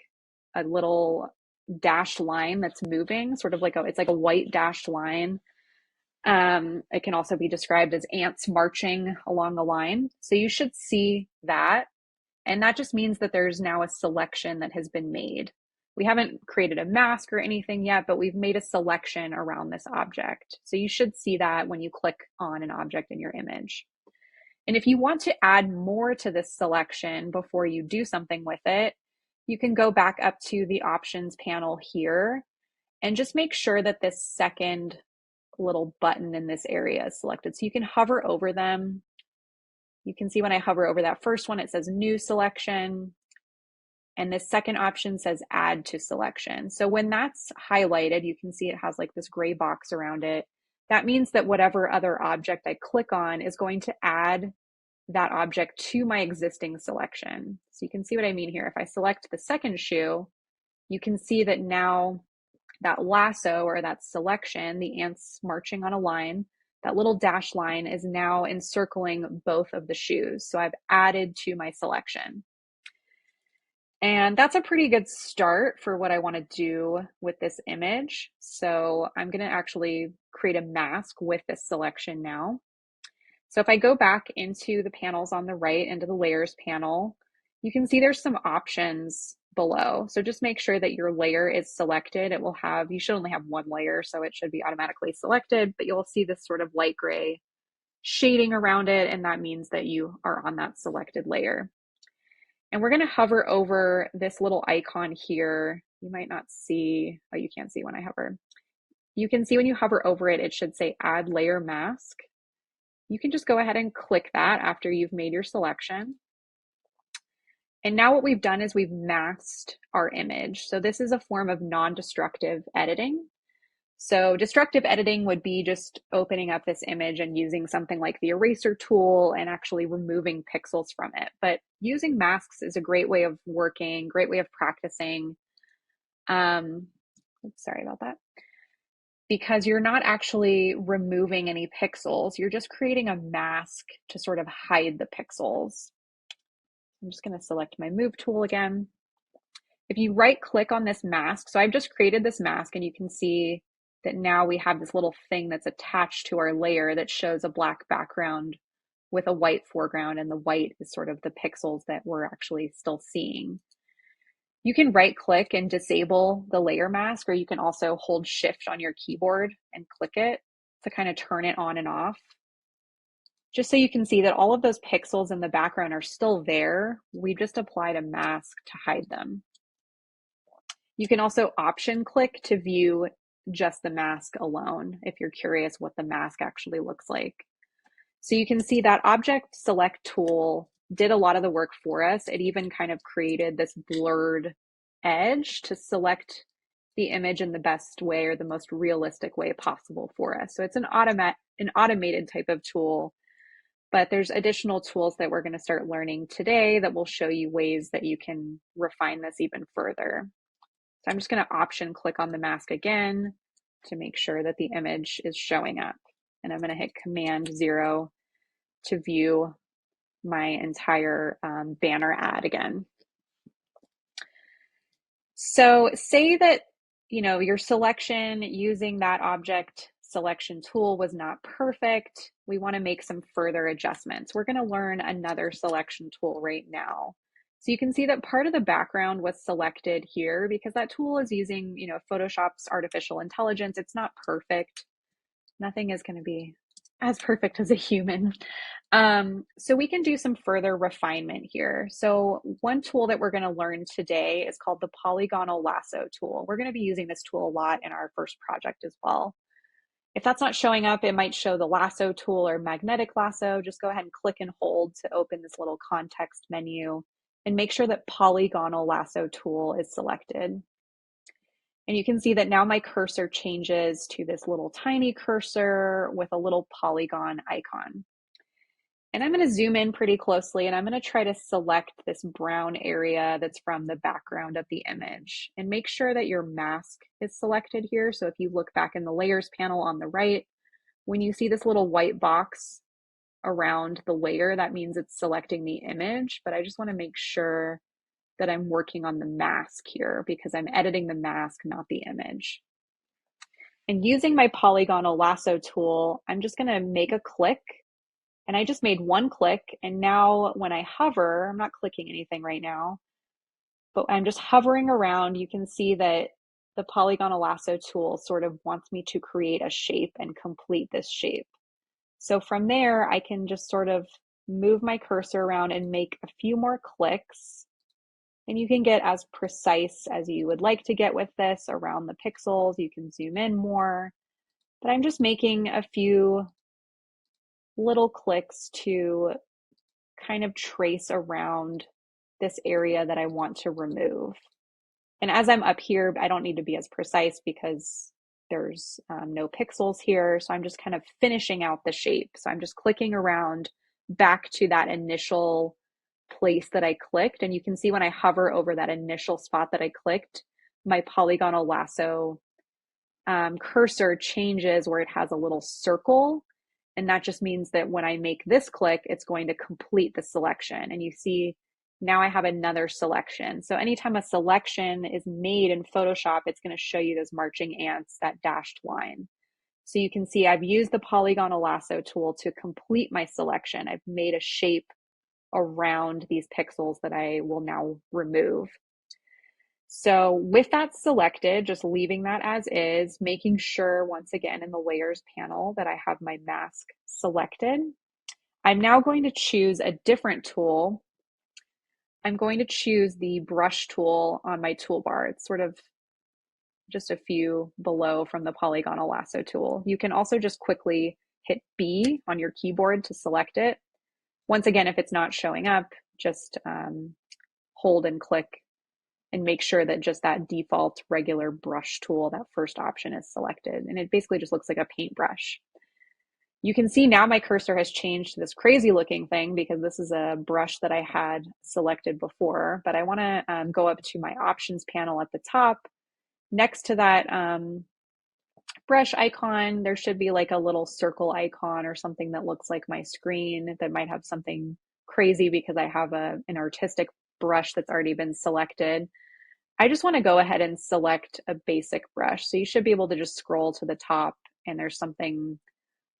a little dashed line that's moving, sort of like it's like a white dashed line. It can also be described as ants marching along the line. So you should see that. And that just means that there's now a selection that has been made. We haven't created a mask or anything yet, but we've made a selection around this object. So you should see that when you click on an object in your image. And if you want to add more to this selection before you do something with it, you can go back up to the options panel here and just make sure that this second little button in this area is selected. So you can hover over them. You can see when I hover over that first one, it says new selection. And this second option says add to selection. So when that's highlighted, you can see it has like this gray box around it. That means that whatever other object I click on is going to add that object to my existing selection. So you can see what I mean here. If I select the second shoe, you can see that now that lasso or that selection, the ants marching on a line, that little dash line is now encircling both of the shoes. So I've added to my selection. And that's a pretty good start for what I want to do with this image. So I'm going to actually create a mask with this selection now. So if I go back into the panels on the right, into the layers panel, you can see there's some options below. So just make sure that your layer is selected. It will have, you should only have one layer, so it should be automatically selected, but you'll see this sort of light gray shading around it, and that means that you are on that selected layer. And we're going to hover over this little icon here. You might not see, oh, you can't see when I hover. You can see when you hover over it, it should say add layer mask. You can just go ahead and click that after you've made your selection. And now what we've done is we've masked our image. So this is a form of non-destructive editing. So destructive editing would be just opening up this image and using something like the eraser tool and actually removing pixels from it. But using masks is a great way of working, great way of practicing. Sorry about that. Because you're not actually removing any pixels, you're just creating a mask to sort of hide the pixels. I'm just going to select my move tool again. If you right click on this mask, so I've just created this mask and you can see that now we have this little thing that's attached to our layer that shows a black background with a white foreground, and the white is sort of the pixels that we're actually still seeing. You can right click and disable the layer mask, or you can also hold shift on your keyboard and click it to kind of turn it on and off. Just so you can see that all of those pixels in the background are still there. We just applied a mask to hide them. You can also option click to view just the mask alone if you're curious what the mask actually looks like. So you can see that object select tool did a lot of the work for us. It even kind of created this blurred edge to select the image in the best way or the most realistic way possible for us. So it's an automated type of tool, but there's additional tools that we're going to start learning today that will show you ways that you can refine this even further. So I'm just going to option click on the mask again to make sure that the image is showing up. And I'm going to hit Command 0 to view my entire banner ad again. So say that, you know, your selection using that object selection tool was not perfect. We want to make some further adjustments. We're going to learn another selection tool right now. So you can see that part of the background was selected here because that tool is using, you know, Photoshop's artificial intelligence. It's not perfect. Nothing is going to be as perfect as a human. So we can do some further refinement here. So one tool that we're going to learn today is called the polygonal lasso tool. We're going to be using this tool a lot in our first project as well. If that's not showing up, it might show the lasso tool or magnetic lasso. Just go ahead and click and hold to open this little context menu and make sure that polygonal lasso tool is selected. And you can see that now my cursor changes to this little tiny cursor with a little polygon icon. And I'm going to zoom in pretty closely and I'm going to try to select this brown area that's from the background of the image and make sure that your mask is selected here. So if you look back in the layers panel on the right, when you see this little white box around the layer, that means it's selecting the image, but I just want to make sure that I'm working on the mask here because I'm editing the mask, not the image. And using my polygonal lasso tool, I'm just going to make a click. And I just made one click, and now when I hover, I'm not clicking anything right now, but I'm just hovering around. You can see that the polygonal lasso tool sort of wants me to create a shape and complete this shape. So from there, I can just sort of move my cursor around and make a few more clicks. And you can get as precise as you would like to get with this around the pixels. You can zoom in more. But I'm just making a few little clicks to kind of trace around this area that I want to remove. And as I'm up here, I don't need to be as precise because there's no pixels here. So I'm just kind of finishing out the shape. So I'm just clicking around back to that initial place that I clicked. And you can see when I hover over that initial spot that I clicked, my polygonal lasso cursor changes where it has a little circle. And that just means that when I make this click, it's going to complete the selection. And you see now I have another selection. So anytime a selection is made in Photoshop, it's going to show you those marching ants, that dashed line. So you can see I've used the polygonal lasso tool to complete my selection. I've made a shape around these pixels that I will now remove. So with that selected, just leaving that as is, making sure once again in the layers panel that I have my mask selected. I'm now going to choose a different tool. I'm going to choose the brush tool on my toolbar. It's sort of just a few below from the polygonal lasso tool. You can also just quickly hit B on your keyboard to select it. Once again, if it's not showing up, just hold and click and make sure that just that default regular brush tool, that first option, is selected. And it basically just looks like a paintbrush. You can see now my cursor has changed to this crazy looking thing because this is a brush that I had selected before, but I want to go up to my options panel at the top. Next to that brush icon, there should be like a little circle icon or something that looks like my screen that might have something crazy because I have an artistic brush that's already been selected. I just want to go ahead and select a basic brush. So you should be able to just scroll to the top and there's something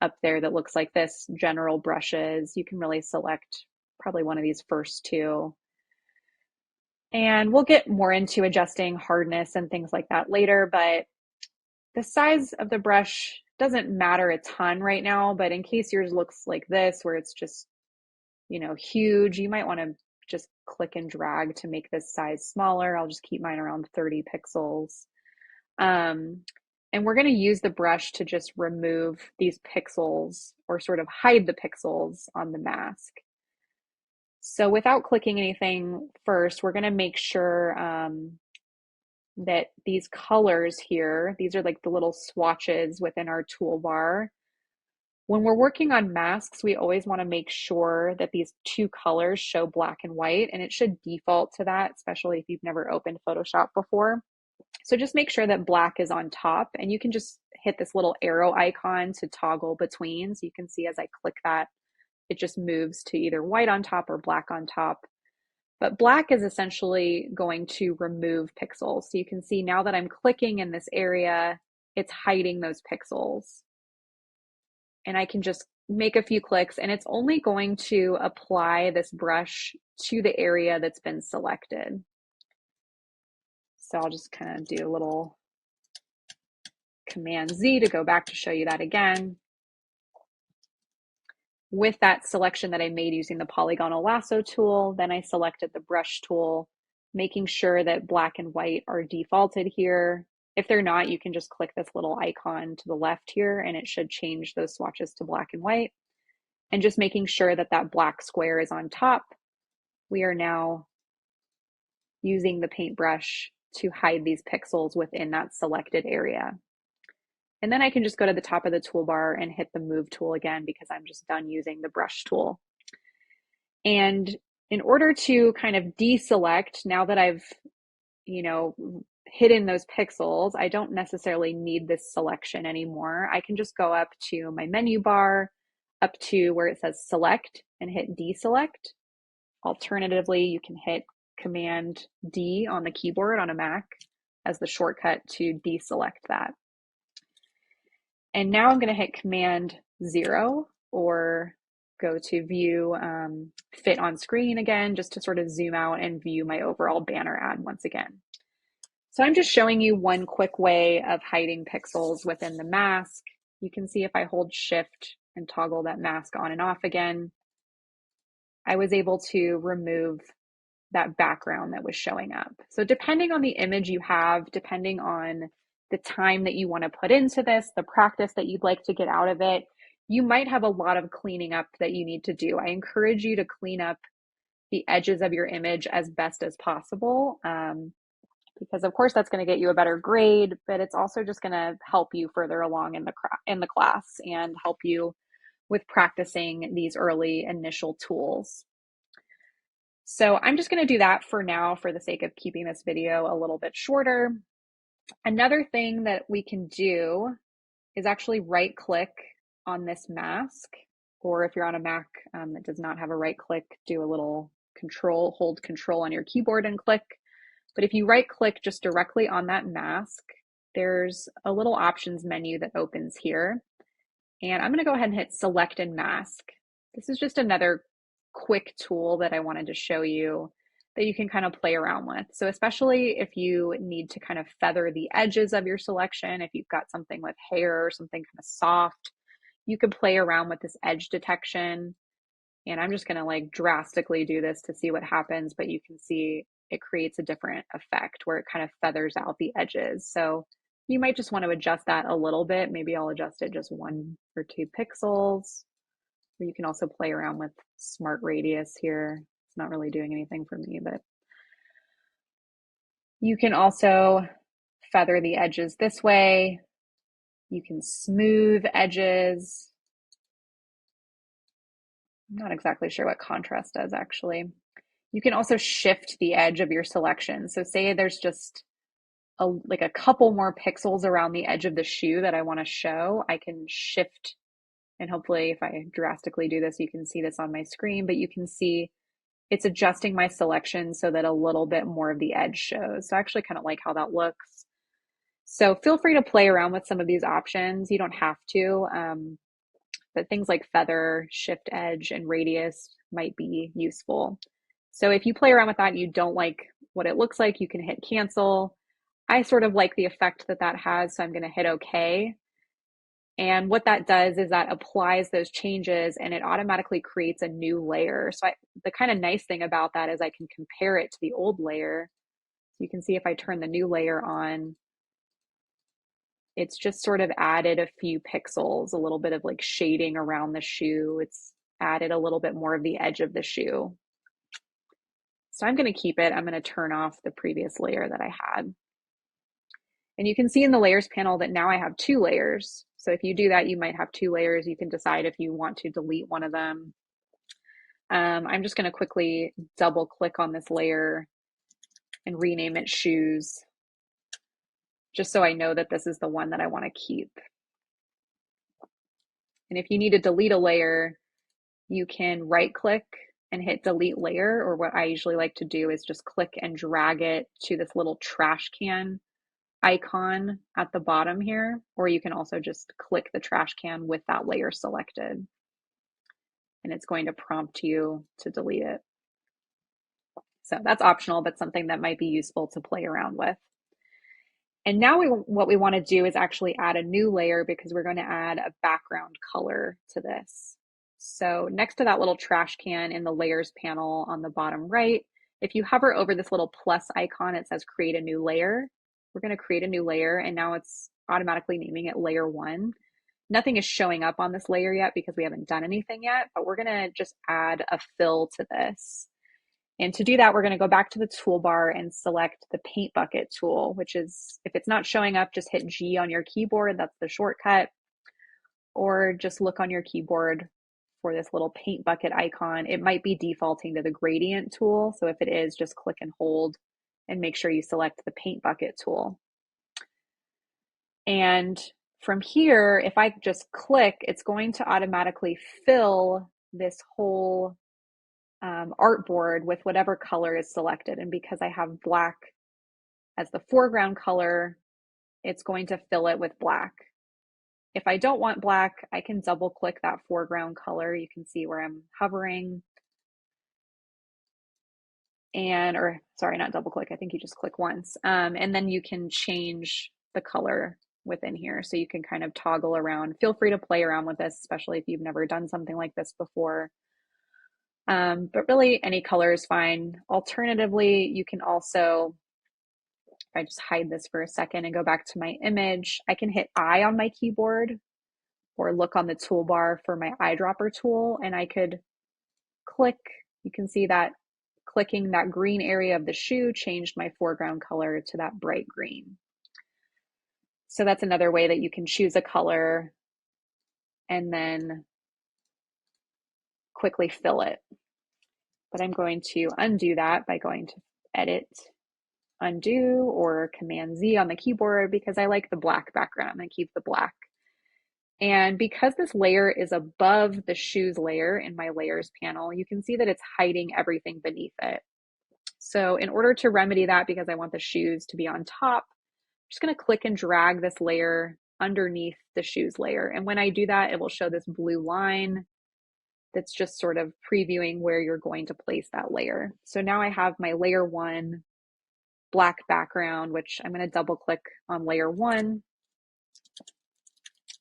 up there that looks like this, general brushes. You can really select probably one of these first two. And we'll get more into adjusting hardness and things like that later, but the size of the brush doesn't matter a ton right now, but in case yours looks like this, where it's just, huge, you might want to just click and drag to make this size smaller. I'll just keep mine around 30 pixels. And we're going to use the brush to just remove these pixels or sort of hide the pixels on the mask. So without clicking anything first, we're going to make sure that these colors here, these are like the little swatches within our toolbar. When we're working on masks, we always want to make sure that these two colors show black and white, and it should default to that, especially if you've never opened Photoshop before. So just make sure that black is on top, and you can just hit this little arrow icon to toggle between. So you can see as I click that, it just moves to either white on top or black on top. But black is essentially going to remove pixels. So you can see now that I'm clicking in this area, it's hiding those pixels. And I can just make a few clicks and it's only going to apply this brush to the area that's been selected. So I'll just kind of do a little Command Z to go back to show you that again. With that selection that I made using the polygonal lasso tool, then I selected the brush tool, making sure that black and white are defaulted here. If they're not, you can just click this little icon to the left here and it should change those swatches to black and white. And just making sure that that black square is on top. We are now using the paintbrush to hide these pixels within that selected area. And then I can just go to the top of the toolbar and hit the move tool again because I'm just done using the brush tool. And in order to kind of deselect, now that I've, hidden those pixels, I don't necessarily need this selection anymore. I can just go up to my menu bar, up to where it says select and hit deselect. Alternatively, you can hit Command D on the keyboard on a Mac as the shortcut to deselect that. And now I'm going to hit Command 0 or go to view fit on screen again, just to sort of zoom out and view my overall banner ad once again. So I'm just showing you one quick way of hiding pixels within the mask. You can see if I hold Shift and toggle that mask on and off again, I was able to remove that background that was showing up. So depending on the image you have, depending on the time that you want to put into this, the practice that you'd like to get out of it, you might have a lot of cleaning up that you need to do. I encourage you to clean up the edges of your image as best as possible, because of course that's going to get you a better grade, but it's also just going to help you further along in the class and help you with practicing these early initial tools. So I'm just going to do that for now for the sake of keeping this video a little bit shorter. Another thing that we can do is actually right click on this mask, or if you're on a Mac that does not have a right click, do a little hold control on your keyboard and click. But if you right click just directly on that mask, there's a little options menu that opens here. And I'm going to go ahead and hit select and mask. This is just another quick tool that I wanted to show you that you can kind of play around with. So especially if you need to kind of feather the edges of your selection, if you've got something with hair or something kind of soft, you could play around with this edge detection. And I'm just going to like drastically do this to see what happens, but you can see it creates a different effect where it kind of feathers out the edges. So you might just want to adjust that a little bit. Maybe I'll adjust it just 1 or 2 pixels. Or you can also play around with Smart Radius here. It's not really doing anything for me, but you can also feather the edges this way. You can smooth edges. I'm not exactly sure what contrast does actually. You can also shift the edge of your selection. So say there's just like a couple more pixels around the edge of the shoe that I want to show, I can shift, and hopefully if I drastically do this, you can see this on my screen, but you can see it's adjusting my selection so that a little bit more of the edge shows. So I actually kind of like how that looks. So feel free to play around with some of these options. You don't have to, but things like feather, shift edge, and radius might be useful. So if you play around with that, you don't like what it looks like, you can hit cancel. I sort of like the effect that that has, so I'm going to hit OK. And what that does is that applies those changes and it automatically creates a new layer. So the kind of nice thing about that is I can compare it to the old layer. You can see if I turn the new layer on, it's just sort of added a few pixels, a little bit of like shading around the shoe. It's added a little bit more of the edge of the shoe. So I'm going to keep it. I'm going to turn off the previous layer that I had. And you can see in the layers panel that now I have 2 layers. So if you do that, you might have 2 layers. You can decide if you want to delete one of them. I'm just going to quickly double click on this layer and rename it shoes, just so I know that this is the one that I want to keep. And if you need to delete a layer, you can right click and hit delete layer, or what I usually like to do is just click and drag it to this little trash can icon at the bottom here, or you can also just click the trash can with that layer selected, and it's going to prompt you to delete it. So that's optional, but something that might be useful to play around with. And now what we want to do is actually add a new layer because we're going to add a background color to this. So next to that little trash can in the layers panel on the bottom right, if you hover over this little plus icon, it says create a new layer. We're going to create a new layer, and now it's automatically naming it layer 1. Nothing is showing up on this layer yet because we haven't done anything yet, but we're going to just add a fill to this. And to do that, we're going to go back to the toolbar and select the paint bucket tool, which is, if it's not showing up, just hit G on your keyboard. That's the shortcut. Or just look on your keyboard for this little paint bucket icon. It might be defaulting to the gradient tool. So if it is, just click and hold and make sure you select the paint bucket tool. And from here, if I just click, it's going to automatically fill this whole artboard with whatever color is selected. And because I have black as the foreground color, it's going to fill it with black. If I don't want black, I can double click that foreground color. You can see where I'm hovering. Or sorry, not double click. I think you just click once. And then you can change the color within here. So you can kind of toggle around. Feel free to play around with this, especially if you've never done something like this before. But really any color is fine. Alternatively, you can also If I just hide this for a second and go back to my image, I can hit I on my keyboard or look on the toolbar for my eyedropper tool, and I could click. You can see that clicking that green area of the shoe changed my foreground color to that bright green. So that's another way that you can choose a color and then quickly fill it. But I'm going to undo that by going to Edit, Undo, or Command Z on the keyboard because I like the black background. I'm going to keep the black. And because this layer is above the shoes layer in my layers panel, you can see that it's hiding everything beneath it. So in order to remedy that, because I want the shoes to be on top, I'm just going to click and drag this layer underneath the shoes layer. And when I do that, it will show this blue line that's just sort of previewing where you're going to place that layer. So now I have my layer 1 black background, which I'm going to double click on layer 1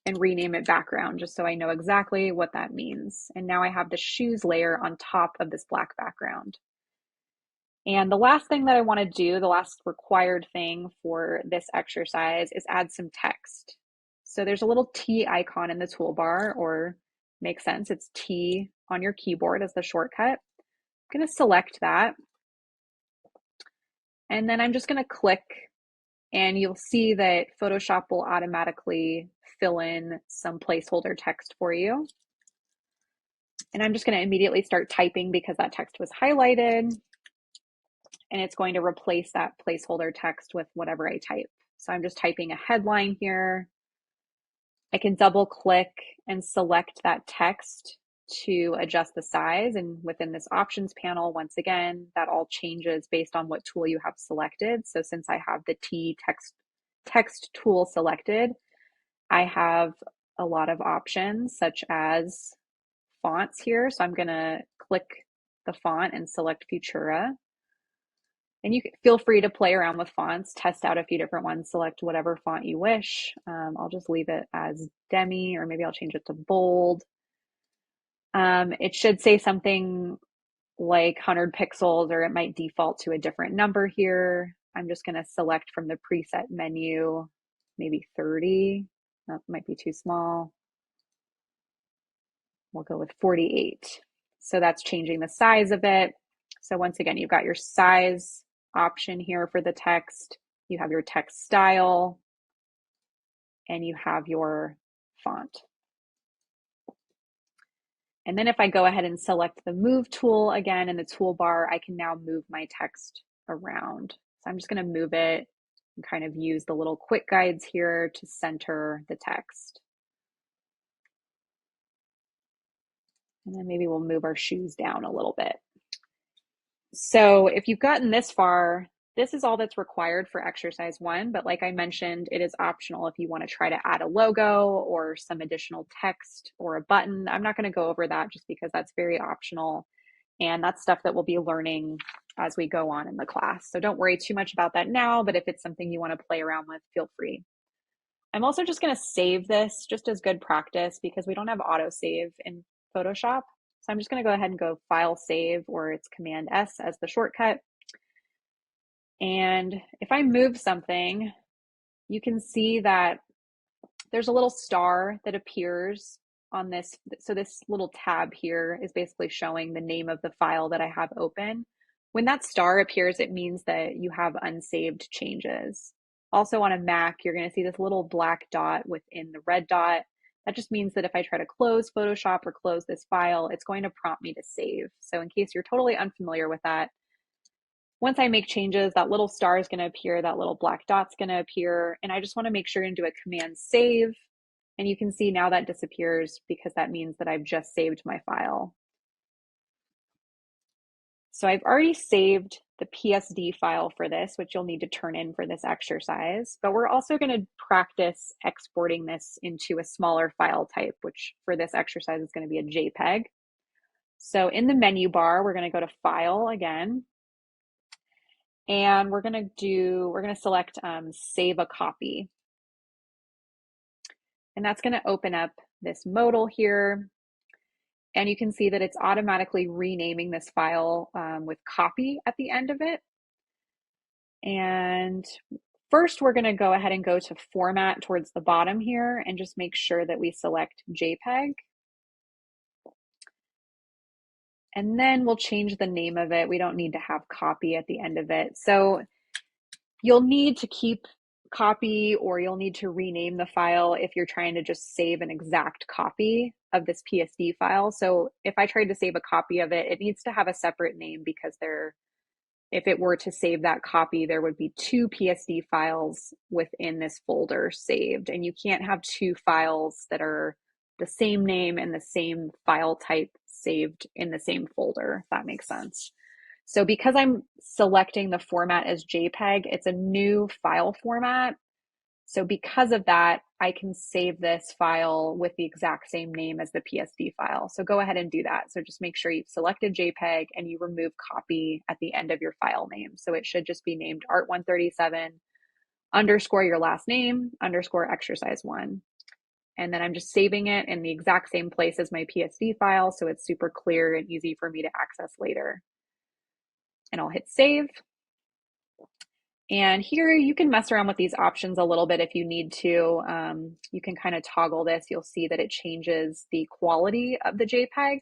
and rename it background just so I know exactly what that means. And now I have the shoes layer on top of this black background. And the last thing that I want to do, the last required thing for this exercise is add some text. So there's a little T icon in the toolbar, or makes sense, it's T on your keyboard as the shortcut. I'm going to select that. And then I'm just going to click, and you'll see that Photoshop will automatically fill in some placeholder text for you. And I'm just going to immediately start typing because that text was highlighted, and it's going to replace that placeholder text with whatever I type. So I'm just typing a headline here. I can double click and select that text to adjust the size. And within this options panel, once again, that all changes based on what tool you have selected. So since I have the T text tool selected, I have a lot of options such as fonts here. So I'm going to click the font and select Futura. And you can feel free to play around with fonts, test out a few different ones, select whatever font you wish. I'll just leave it as Demi, or maybe I'll change it to bold. It should say something like 100 pixels, or it might default to a different number here. I'm just going to select from the preset menu, maybe 30. That might be too small. We'll go with 48. So that's changing the size of it. So once again, you've got your size option here for the text. You have your text style, and you have your font. And then if I go ahead and select the move tool again in the toolbar, I can now move my text around. So I'm just going to move it and kind of use the little quick guides here to center the text. And then maybe we'll move our shoes down a little bit. So if you've gotten this far, this is all that's required for exercise 1, but like I mentioned, it is optional if you want to try to add a logo or some additional text or a button. I'm not going to go over that just because that's very optional, and that's stuff that we'll be learning as we go on in the class. So don't worry too much about that now, but if it's something you want to play around with, feel free. I'm also just going to save this just as good practice because we don't have autosave in Photoshop. So I'm just going to go ahead and go File, Save, or it's Command S as the shortcut. And if I move something, you can see that there's a little star that appears on this. So this little tab here is basically showing the name of the file that I have open. When that star appears, it means that you have unsaved changes. Also on a Mac, you're going to see this little black dot within the red dot. That just means that if I try to close Photoshop or close this file, it's going to prompt me to save. So in case you're totally unfamiliar with that, once I make changes, that little star is going to appear, that little black dot's going to appear, and I just want to make sure and do a Command Save, and you can see now that disappears because that means that I've just saved my file. So I've already saved the PSD file for this, which you'll need to turn in for this exercise, but we're also going to practice exporting this into a smaller file type, which for this exercise is going to be a JPEG. So in the menu bar, we're going to go to File again, and we're going to select Save a Copy. And that's going to open up this modal here. And you can see that it's automatically renaming this file with copy at the end of it. And first, we're going to go ahead and go to format towards the bottom here and just make sure that we select JPEG. And then we'll change the name of it. We don't need to have copy at the end of it. So you'll need to keep copy, or you'll need to rename the file if you're trying to just save an exact copy of this PSD file. So if I tried to save a copy of it, it needs to have a separate name because if it were to save that copy, there would be two PSD files within this folder saved. And you can't have two files that are the same name and the same file type saved in the same folder, if that makes sense. So because I'm selecting the format as JPEG, it's a new file format. So because of that, I can save this file with the exact same name as the PSD file. So go ahead and do that. So just make sure you've selected JPEG and you remove copy at the end of your file name. So it should just be named art137 underscore your last name underscore exercise one. And then I'm just saving it in the exact same place as my PSD file. So it's super clear and easy for me to access later. And I'll hit save. And here you can mess around with these options a little bit if you need to. You can kind of toggle this. You'll see that it changes the quality of the JPEG,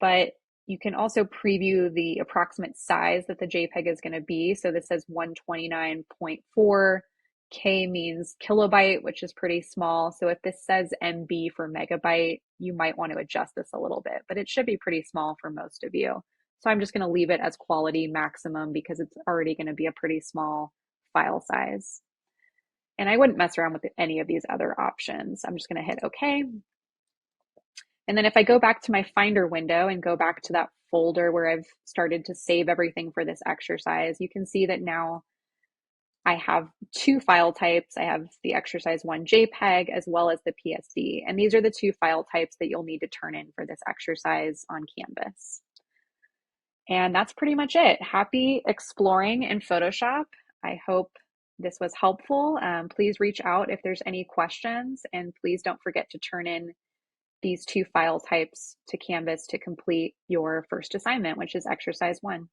but you can also preview the approximate size that the JPEG is going to be. So this says 129.4. K means kilobyte, which is pretty small. So if this says MB for megabyte, you might want to adjust this a little bit, but it should be pretty small for most of you. So I'm just going to leave it as quality maximum because it's already going to be a pretty small file size. And I wouldn't mess around with any of these other options. I'm just going to hit OK. And then if I go back to my Finder window and go back to that folder where I've started to save everything for this exercise, you can see that now I have two file types. I have the exercise one JPEG as well as the PSD. And these are the two file types that you'll need to turn in for this exercise on Canvas. And that's pretty much it. Happy exploring in Photoshop. I hope this was helpful. Please reach out if there's any questions, and please don't forget to turn in these two file types to Canvas to complete your first assignment, which is exercise one.